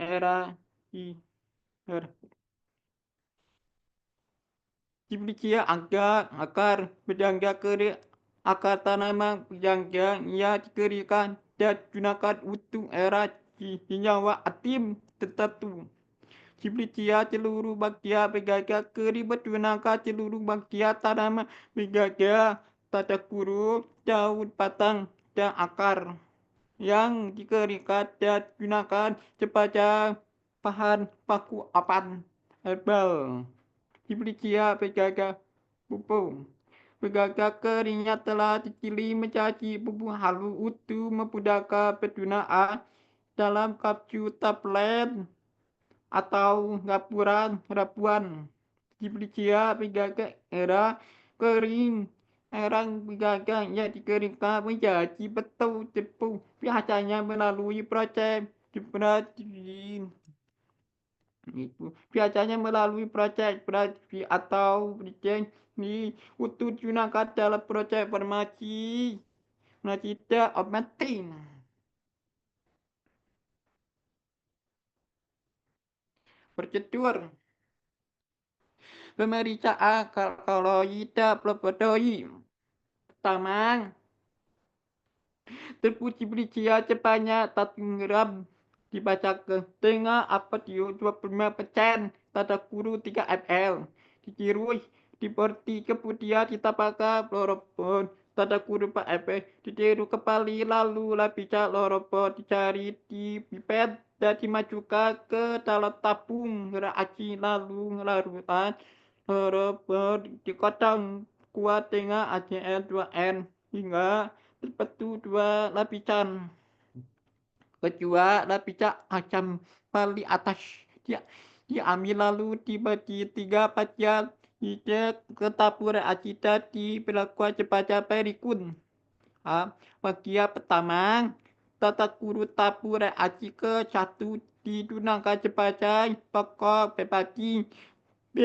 Ciblicia akar penjanggang kering. Akar tanaman penjanggang ia dikeringkan dan digunakan untuk senyawa aktif tertentu. Ciblicia seluruh bagian penjaga kering menggunakan seluruh bagian tanaman penjaga tanda kurung, daun, batang, dan akar yang dikeringkan dan digunakan sebagai bahan baku obat herbal. Ciblicia penjaga pupuk. Penjaga keringnya telah digiling menjadi bubuk halus untuk memudahkan penggunaan dalam kapsul tablet atau rabuan. Ciblicia penjaga era kering. Erang penjaga yang dikeringkan menjadi betul tepung biasanya melalui proses dehydrasi. Biasanya melalui proses dehydrasi atau ini untuk digunakan dalam proses farmasi dan obat. Prosedur pemeriksaan kaloid dan protein. Pertama, tepung Ciblicia sebanyak 1 gram dibacakan dengan apatium 25% tanda kurung 3 ml. Ditirus, diberti kemudian ditambahkan kloroform tanda kurung 4 ml. Ditiru kembali lalu lapisan kloroform dicari di pipet dan dimasukkan ke dalam tabung reaksi lalu larutkan kloroform dikocok kuat dengan HCl 2N hingga terbentuk 2 lapisan. Kedua lapisan asam paling atas diambil lalu dibagi 3 bagian hingga ke tabung reaksi dan diberlakukan sebagai berikut. Bagian pertama, tata kurung tabung reaksi ke-1 digunakan sebagai pokok berbagi. B.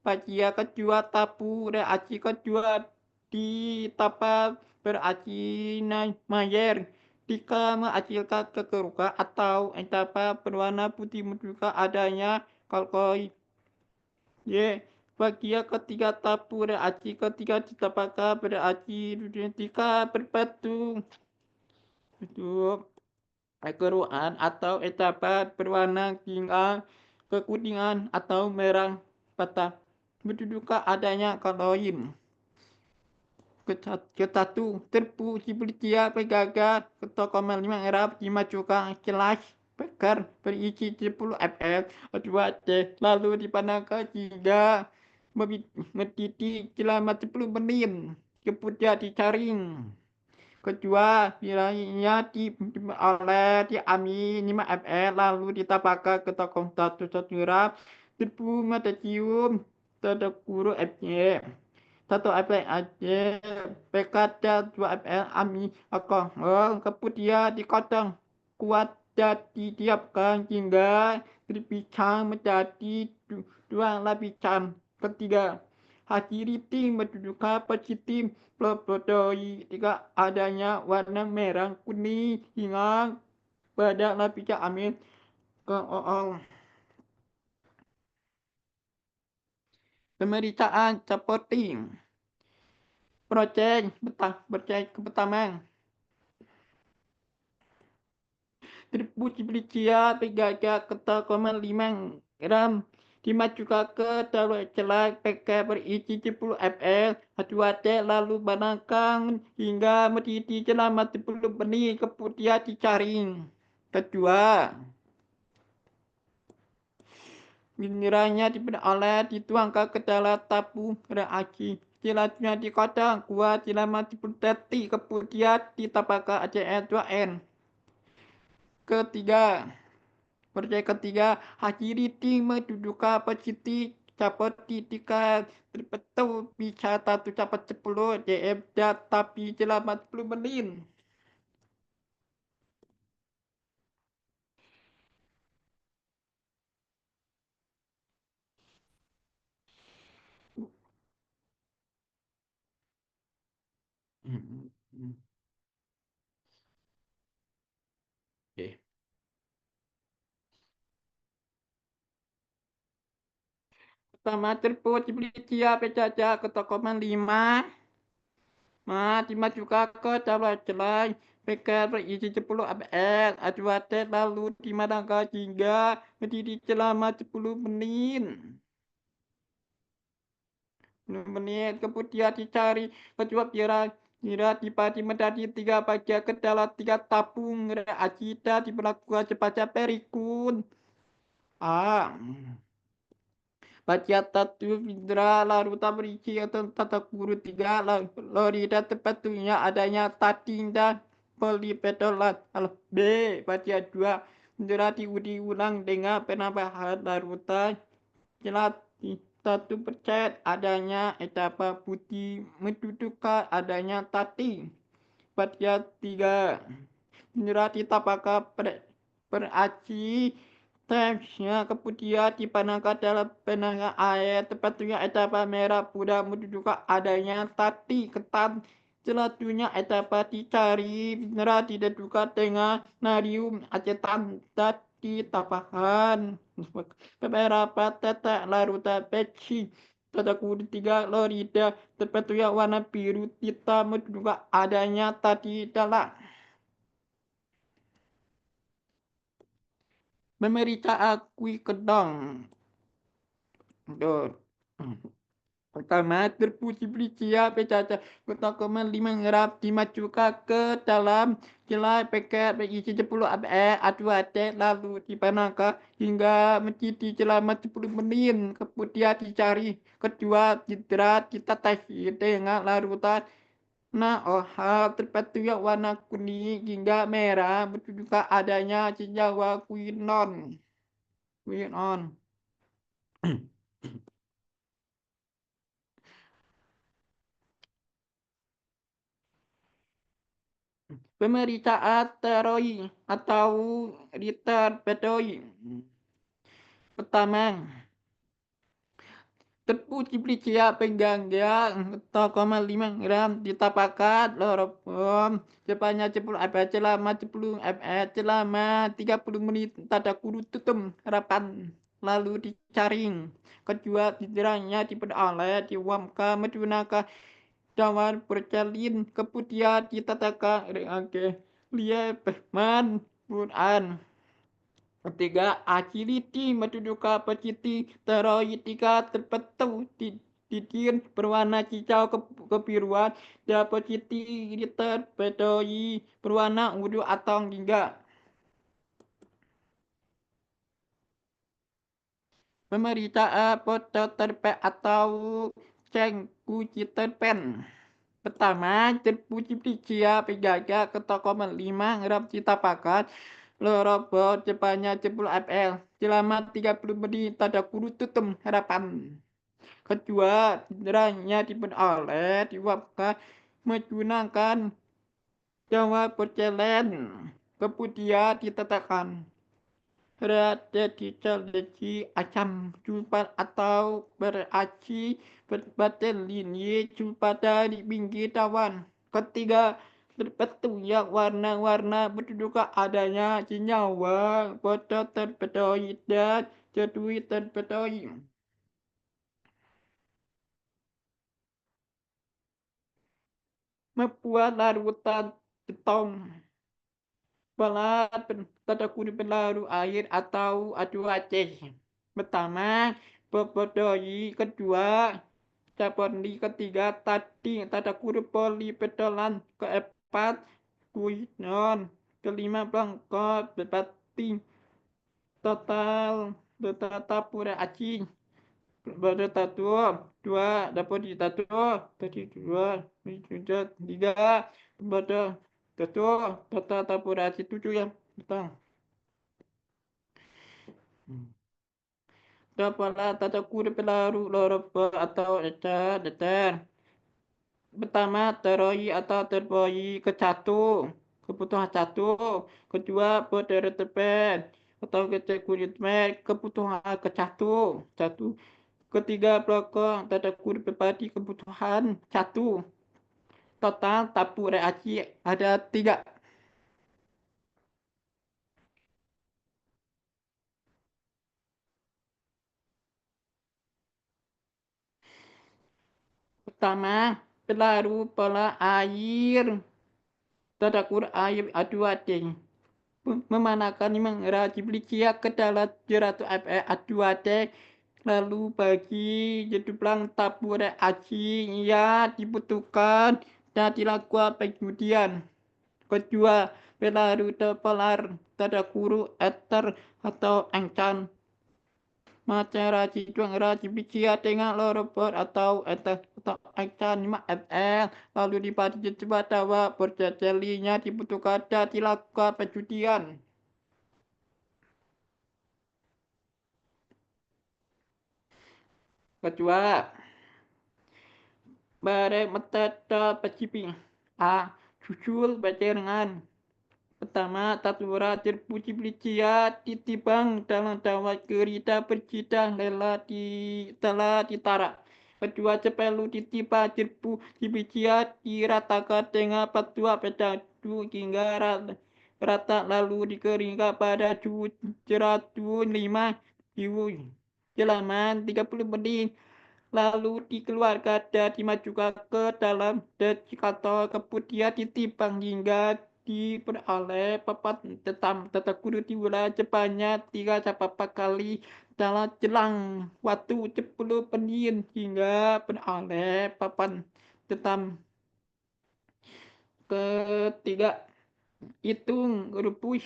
Bagian kedua tabung reaksi kedua ditambah bereaksi Mayer. Jika menghasilkan kekerukan atau endapan berwarna putih menunjukkan adanya alkohol. Y. Bagian ketiga tabung reaksi ketiga ditambahkan bereaksi jika berbentuk kekerukan atau endapan berwarna hingga kekuningan atau merah patah menunjukkan adanya kaloid. Ke-1 tepung Ciblicia penjaga 1,5 gram dimasukkan gelas beker berisi 10 ml H2O lalu dipanaskan hingga mendidih selama 10 menit kemudian disaring. Kedua, nilainya oleh diambil 5 ml lalu ditambahkan ke tokong satu gram tepung matecium terhadap guru FJ. 1 ml aja PKD 2 ml ami alkohol kemudian dikocok kuat dan didiamkan hingga terpisah menjadi 2 lapisan. Ketiga, hasil rating menunjukkan positif protein jika adanya warna merah kuning hingga pada lapisan amin kool. Pemeriksaan seperti proses pertama distribusi PGK kota 5 gram dimasukkan ke dalam celak PK berisi 10 ml H2C lalu panaskan hingga mendidih selama 10 menit kemudian disaring. Kedua, mineralnya diperoleh dituangkan ke dalam tabung reaksi. Selanjutnya dikocok kuat selama 10 detik kemudian ditambahkan HCl2N. Ketiga, hasil rating menunjukkan positif seperti jika terbentuk bisa 1/10 cm tapi selama 10 menit. Oke. Pertama terposisi PCC ke toko 5 dimasukkan ke dalam celai PK berisi 10 ml H2C lalu dimadamkan hingga mendidih selama 10 menit. 10 menit kemudian dicari kedua kira dibagi menjadi 3 bagian ke dalam 3 tabung reaksi dan diberlakukan sepanjang perikun. Bagian 1 fibra larutan berisi atau tata guru 3 lorida tepatnya adanya tatin dan polipetolat. B. Bagian 2 fibra diulang dengan penambahan larutan jelati. 1% adanya etapa putih menunjukkan adanya tatin. Bagian 3 fibra ditambahkan beraksi tesnya kemudian dipanaskan dalam penangan air tepatnya etapa merah muda menunjukkan adanya tati ketan. Selanjutnya etapa dicari mineral ditentukan dengan natrium asetat dan ditambahkan beberapa tetes larutan besi tata guru 3 lorida tepatnya warna biru hitam menunjukkan adanya tati dalam. Pemeriksaan kuis kedong. Pertama, terposisi PCC kota 5 gram dimasukkan ke dalam celai paket berisi 10 ml H2C lalu dipanaskan hingga mendidih selama 10 menit kemudian dicari. Kedua, hidrat ditetesi dengan larutan NaOH terpatutnya warna kuning hingga merah menunjukkan adanya senyawa quinon. Pemeriksaan steroid atau diterpetoi. Pertama, terposisi pengganggang 0,5 gram ditambahkan kloroform sebanyak 10 ml selama 10 ml selama 30 menit tanda kurung tutup harapan lalu disaring. Kedua, tidaknya diperoleh diuapkan menggunakan cawan percalin kemudian ditatakan reagen Liebman Quran. Ketiga, acidity menunjukkan positif steroid 3 terbentuk titin berwarna hijau kebiruan dan positif terpedoi berwarna ungu atau hingga. Pemeriksaan fototerpen atau cengkuciterpen. Pertama, terpuji cia penjaga ke toko 5 ngerap cita pakat lorobot cepatnya 10 fl selama 30 menit tanda kurung tutup harapan. Kedua, cenderanya diperoleh diwakilkan menggunakan jawab percelen. Kemudian ditetapkan berada di challenge asam sulfat atau beraci berbadan linie sulfat dari pinggir tawan. Ketiga, terbentuknya warna-warna menunjukkan adanya senyawa fototerpenoid dan jadui terpenoid. Membuat larutan beton pelat tanda kutip berlarut air atau aduaceh. Pertama, bebodoi. Kedua, caponi. Ketiga, tadi tanda kutip polipetolan. Keempat, kuinon. Kelima, bangkot berbati total bertatap pura aci. Pada tato dua dapat ditato tadi dua sudah tiga pada tato tata tapurasi 7 ya betul. Dapatlah tata kuda pelaru loropa atau datar. Pertama, teroi atau terpoi ke satu kebutuhan satu. Kedua, bertertepen atau kulit kebutuhan ke satu. Ketiga, pokok tanda kutip pribadi kebutuhan satu. Total tapu reaksi ada 3. Pertama, pelaru pola air. Tanda kutip air aduate. Memanakan mengerati belicia ke dalam 100 fl aduate. Lalu bagi jadwal tapu reaksi yang dibutuhkan dan dilakukan pengujian. Kedua, pelaru terpolar tanda kurung ether atau engcan. Macam tuang raci bicia dengan lorobot atau ether atau engcan 5 fl. Lalu dibagi cepat dawa percecelinya dibutuhkan dan dilakukan pencucian. Kedua, barang metode pecipi. A. Susul bacaran. Pertama, tatura terpuji belicia ditibang dalam dawat kerita bercita telah ditarak. Kedua, cepelu ditiba terpu belicia diratakan dengan patua pedadu hingga rata lalu dikeringkan pada 105 jiwu. Selama 30 menit lalu dikeluarkan dan dimasukkan ke dalam desikrator kemudian ditimbang hingga diperoleh papan tetap kudu diulang sebanyak 3-4 kali dalam jelang waktu 10 menit hingga peroleh papan tetap. Ketiga, hitung rupuh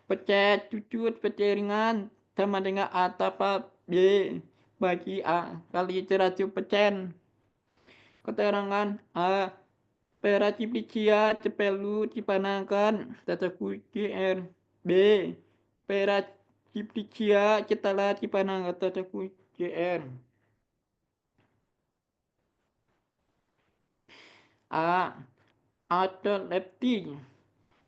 pecah cucut pecah ringan sama dengan A tambah B bagi A kali 100 persen. Keterangan A. Peraciplicia cepelu dipanangkan tataku GR. B. Peraciplicia cetala dipanangkan tataku GR. A. Autolepti.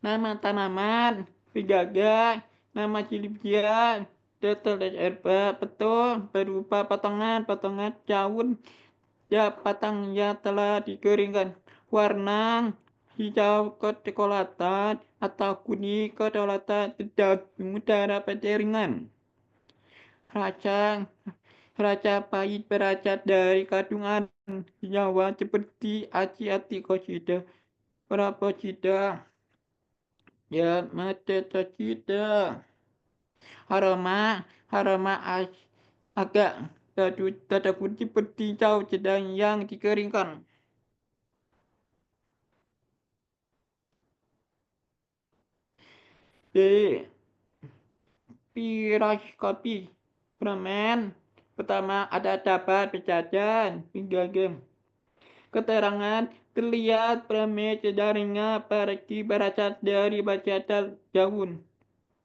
Nama tanaman, penjaga, nama cilipia, detail herba, betul, berupa potongan daun, ya batang yang telah dikeringkan, warna hijau kecoklatan atau kuning kecoklatan tidak udara ringan. Raca pahit berasal dari kandungan senyawa seperti aciatikoida, peroksida, ya metacida. Aroma agak tanda kutip seperti hijau sedang yang dikeringkan. D. Piroskopi. Permen. Pertama ada dapat pecahan hingga game. Keterangan terlihat prame jaringan pergi berasal dari bacaan daun.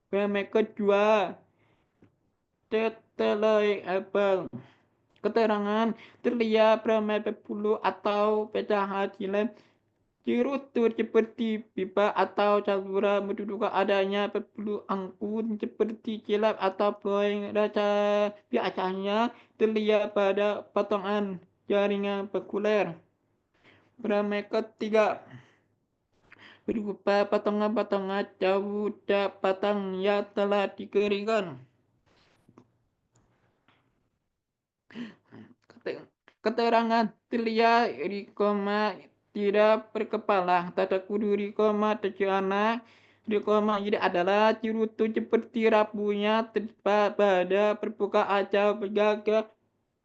Prame kedua tetelai apel. Keterangan terlihat prame pepuluh atau pecah hasil cirutur seperti pipa atau saluran mendudukan adanya pepuluh angkut seperti kilap atau ploy rasa biasanya terlihat pada potongan jaringan pekuler. Prame ketiga berupa potongan-potongan jauh batang yang telah dikeringkan. Keterangan terlihat rikoma tidak berkepala, tata kudu rikoma terjana. Rikoma ini adalah cirutu seperti rapuhnya terdapat pada permukaan jauh berjaga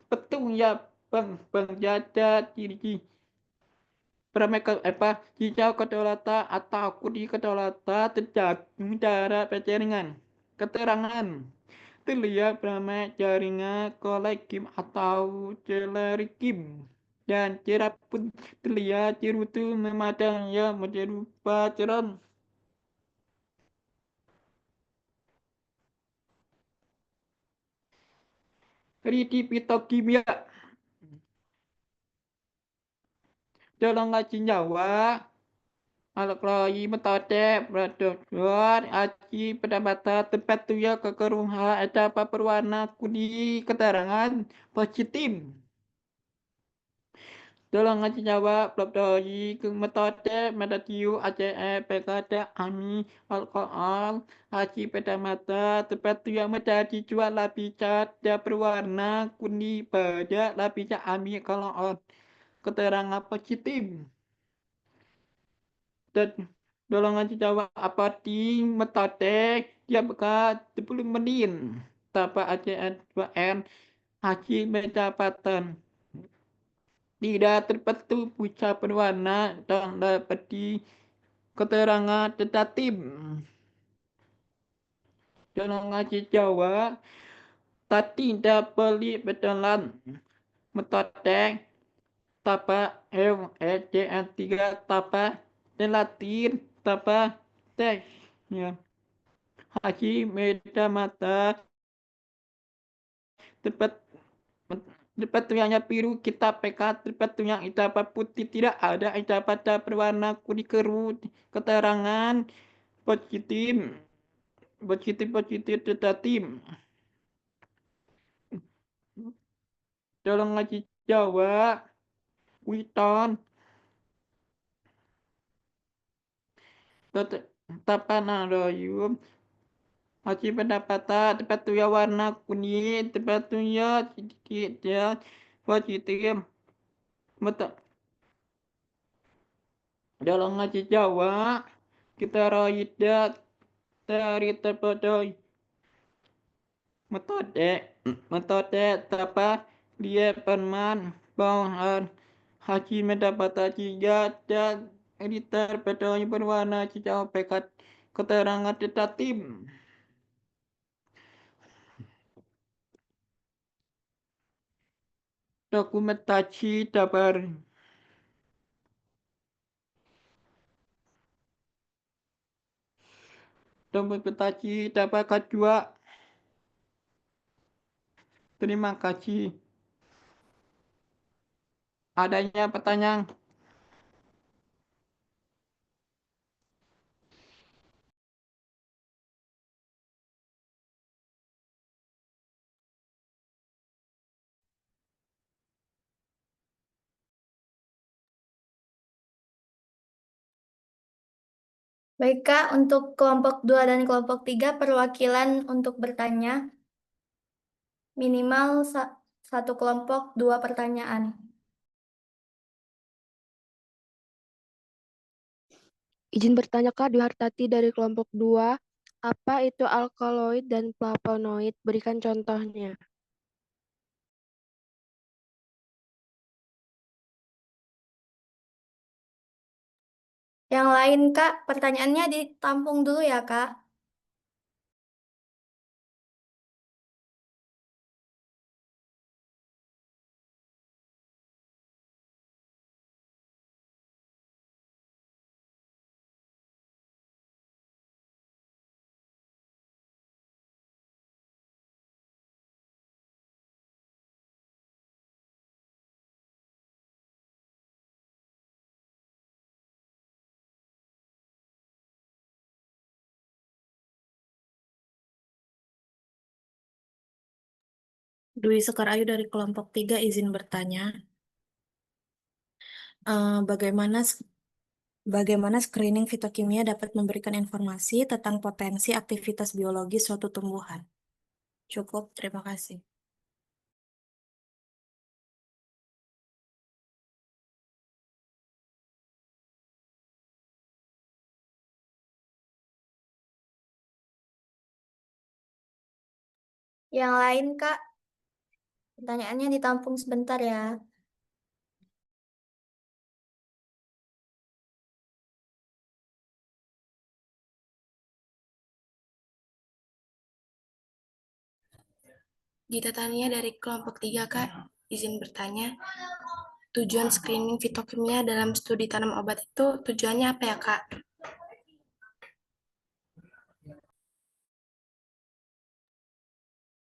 petung yang penjata ciri hijau kedaulatan atau kudi kedaulatan terjadi darah perjaringan. Keterangan terlihat pada jaringan kolektif atau celerikim dan cerap pun terlihat cirutu memadang yang menyerupa ceram. Kriti fitokimia dalam ngaji nyawa alkaloi metode berdodot aci pendapatan tempat tuya kekeruhan ada perwarna kudi keterangan positif. Dalam ngaji nyawa pelabdoi metode medatiu ACE pekada ami alkohol aci pendapatan tempat tuya menjadi jual lapicat dan perwarna kuning pada lapicat ami alkohol keterangan positif. Dan golongan Jawa apati metode dia bekas 10 menit tanpa ACN 2N haji pendapatan tidak tertentu pusat berwarna dan dapat keterangan tentatif. Golongan Jawa tadi tidak beli bedalan metode tapa ECN 3 tapa telatir tapa teks ya haji meta mata tepat tepat tulisannya biru kita PK tepat tulisan itapat putih tidak ada itapat berwarna kuning kerut keterangan positif positif tetapi dalam ngaji Jawa Witon Tapanarayum haji pendapatan tempat tuya warna kuning tempat tuya sedikit ya positif mata dalam ngaji Jawa kita raida dari terpedoi metode tapa dia perman bawaan haji mendapatan tiga dan editor pedoi berwarna hijau pekat keterangan tentatif. Dokumentasi dapat dokumentasi dapat kedua. Terima kasih. Adanya pertanyaan? Baik Kak, untuk kelompok 2 dan kelompok 3 perwakilan untuk bertanya minimal satu kelompok 2 pertanyaan. Izin bertanya Kak, Dwi Hartati dari kelompok 2. Apa itu alkaloid dan flavonoid? Berikan contohnya. Yang lain Kak, pertanyaannya ditampung dulu ya Kak. Dwi Sekar Ayu dari kelompok 3 izin bertanya, bagaimana screening fitokimia dapat memberikan informasi tentang potensi aktivitas biologis suatu tumbuhan? Cukup, terima kasih. Yang lain, Kak, pertanyaannya ditampung sebentar ya. Gita Tania dari kelompok 3, Kak. Izin bertanya, tujuan screening fitokimia dalam studi tanam obat itu tujuannya apa ya, Kak?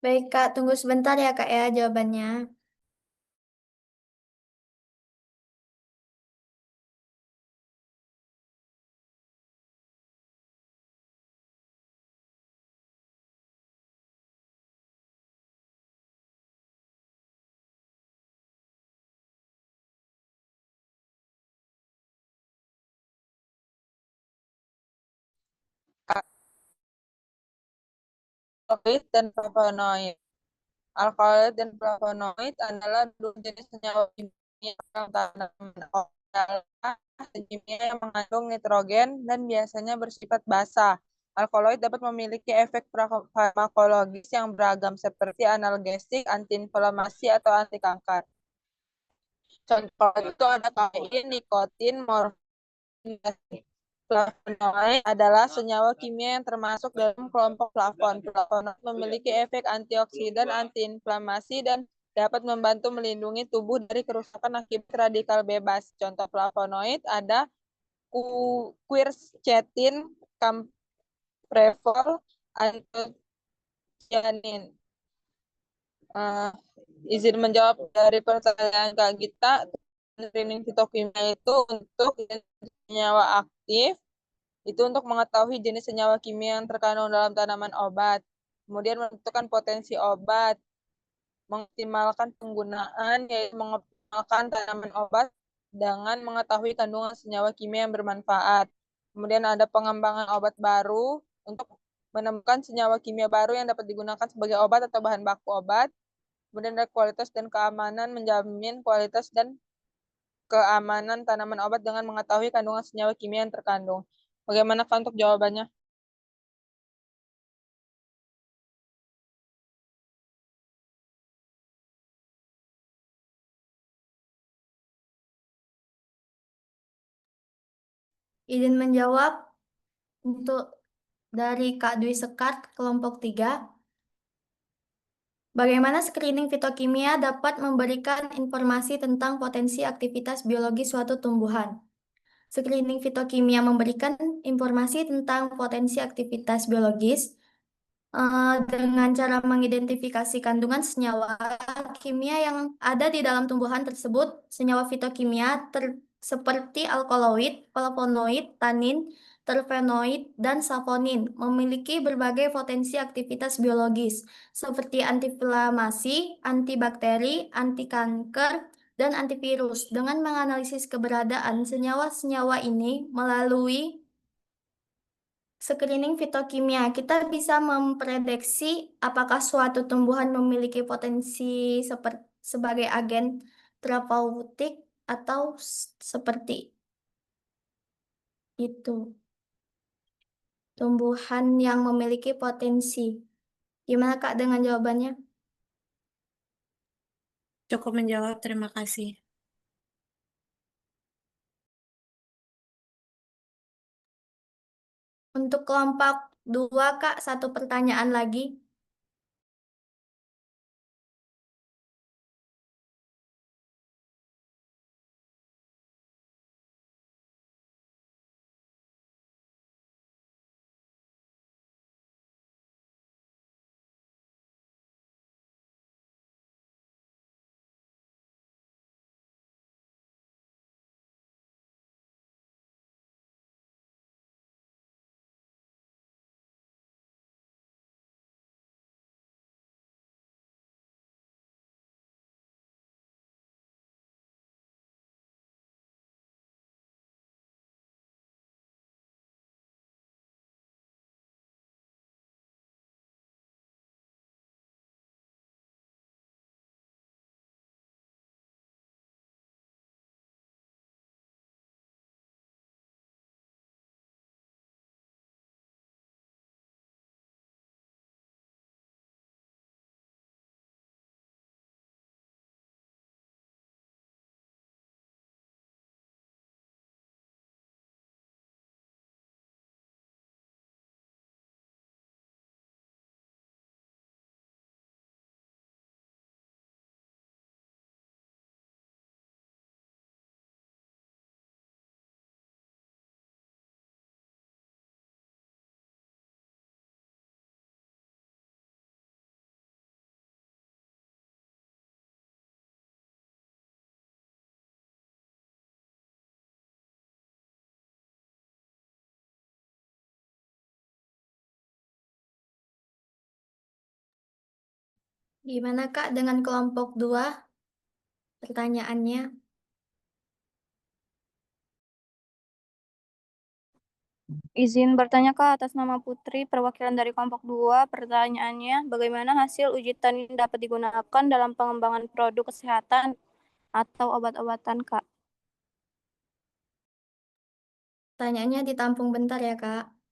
Baik, Kak, tunggu sebentar ya, Kak, ya, jawabannya. Alkaloid dan flavonoid. Alkaloid dan flavonoid adalah dua jenis senyawa kimia dalam tanaman adalah kimia yang mengandung nitrogen dan biasanya bersifat basa. Alkaloid dapat memiliki efek farmakologis yang beragam seperti analgesik, antiinflamasi, atau anti kanker. Contoh itu ada kafein, nikotin, morfin. Flavonoid adalah senyawa kimia yang termasuk dalam kelompok flavon. Flavonoid memiliki efek antioksidan, antiinflamasi, dan dapat membantu melindungi tubuh dari kerusakan akibat radikal bebas. Contoh flavonoid ada quercetin, camphor, anthocyanin. Izin menjawab dari pertanyaan Kak Gita, screening fitokimia itu untuk senyawa aktif, itu untuk mengetahui jenis senyawa kimia yang terkandung dalam tanaman obat, kemudian menentukan potensi obat, mengoptimalkan penggunaan, yaitu mengoptimalkan tanaman obat dengan mengetahui kandungan senyawa kimia yang bermanfaat. Kemudian ada pengembangan obat baru untuk menemukan senyawa kimia baru yang dapat digunakan sebagai obat atau bahan baku obat. Kemudian ada kualitas dan keamanan, menjamin kualitas dan keamanan tanaman obat dengan mengetahui kandungan senyawa kimia yang terkandung. Bagaimana untuk jawabannya? Izin menjawab untuk dari Kak Dwi Sekar, kelompok 3. Bagaimana screening fitokimia dapat memberikan informasi tentang potensi aktivitas biologi suatu tumbuhan? Screening fitokimia memberikan informasi tentang potensi aktivitas biologis dengan cara mengidentifikasi kandungan senyawa kimia yang ada di dalam tumbuhan tersebut. Senyawa fitokimia seperti alkaloid, flavonoid, tanin, terpenoid, dan savonin memiliki berbagai potensi aktivitas biologis seperti antiinflamasi, antibakteri, anti kanker, dan antivirus. Dengan menganalisis keberadaan senyawa-senyawa ini melalui screening fitokimia, kita bisa memprediksi apakah suatu tumbuhan memiliki potensi sebagai agen terapeutik atau seperti itu. Tumbuhan yang memiliki potensi. Gimana Kak dengan jawabannya? Cukup menjawab, terima kasih. Untuk kelompok 2 Kak, satu pertanyaan lagi. Gimana Kak dengan kelompok 2 pertanyaannya? Izin bertanya Kak atas nama Putri, perwakilan dari kelompok 2. Pertanyaannya, bagaimana hasil uji tani dapat digunakan dalam pengembangan produk kesehatan atau obat-obatan Kak? Pertanyaannya ditampung bentar ya Kak.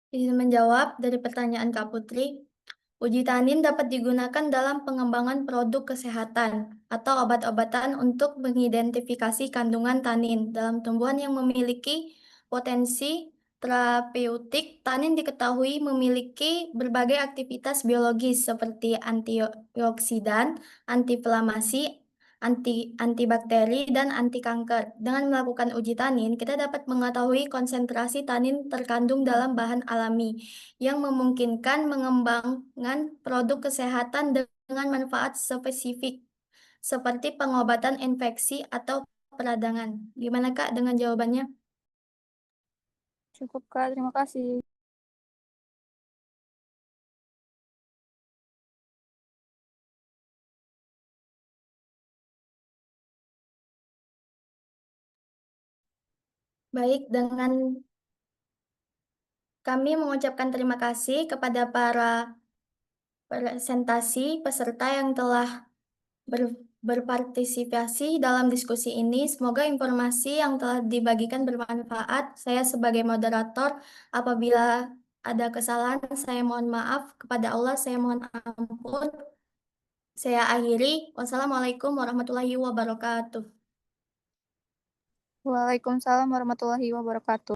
Izin menjawab dari pertanyaan Kak Putri. Uji tanin dapat digunakan dalam pengembangan produk kesehatan atau obat-obatan untuk mengidentifikasi kandungan tanin dalam tumbuhan yang memiliki potensi terapeutik. Tanin diketahui memiliki berbagai aktivitas biologis seperti antioksidan, antiinflamasi, antibakteri, dan anti kanker. Dengan melakukan uji tanin, kita dapat mengetahui konsentrasi tanin terkandung dalam bahan alami yang memungkinkan mengembangkan produk kesehatan dengan manfaat spesifik seperti pengobatan infeksi atau peradangan. Gimana Kak dengan jawabannya? Cukup Kak, terima kasih. Baik, dengan kami mengucapkan terima kasih kepada para presentasi peserta yang telah berpartisipasi dalam diskusi ini. Semoga informasi yang telah dibagikan bermanfaat. Saya sebagai moderator, apabila ada kesalahan, saya mohon maaf. Kepada Allah, saya mohon ampun. Saya akhiri. Wassalamualaikum warahmatullahi wabarakatuh. Waalaikumsalam warahmatullahi wabarakatuh.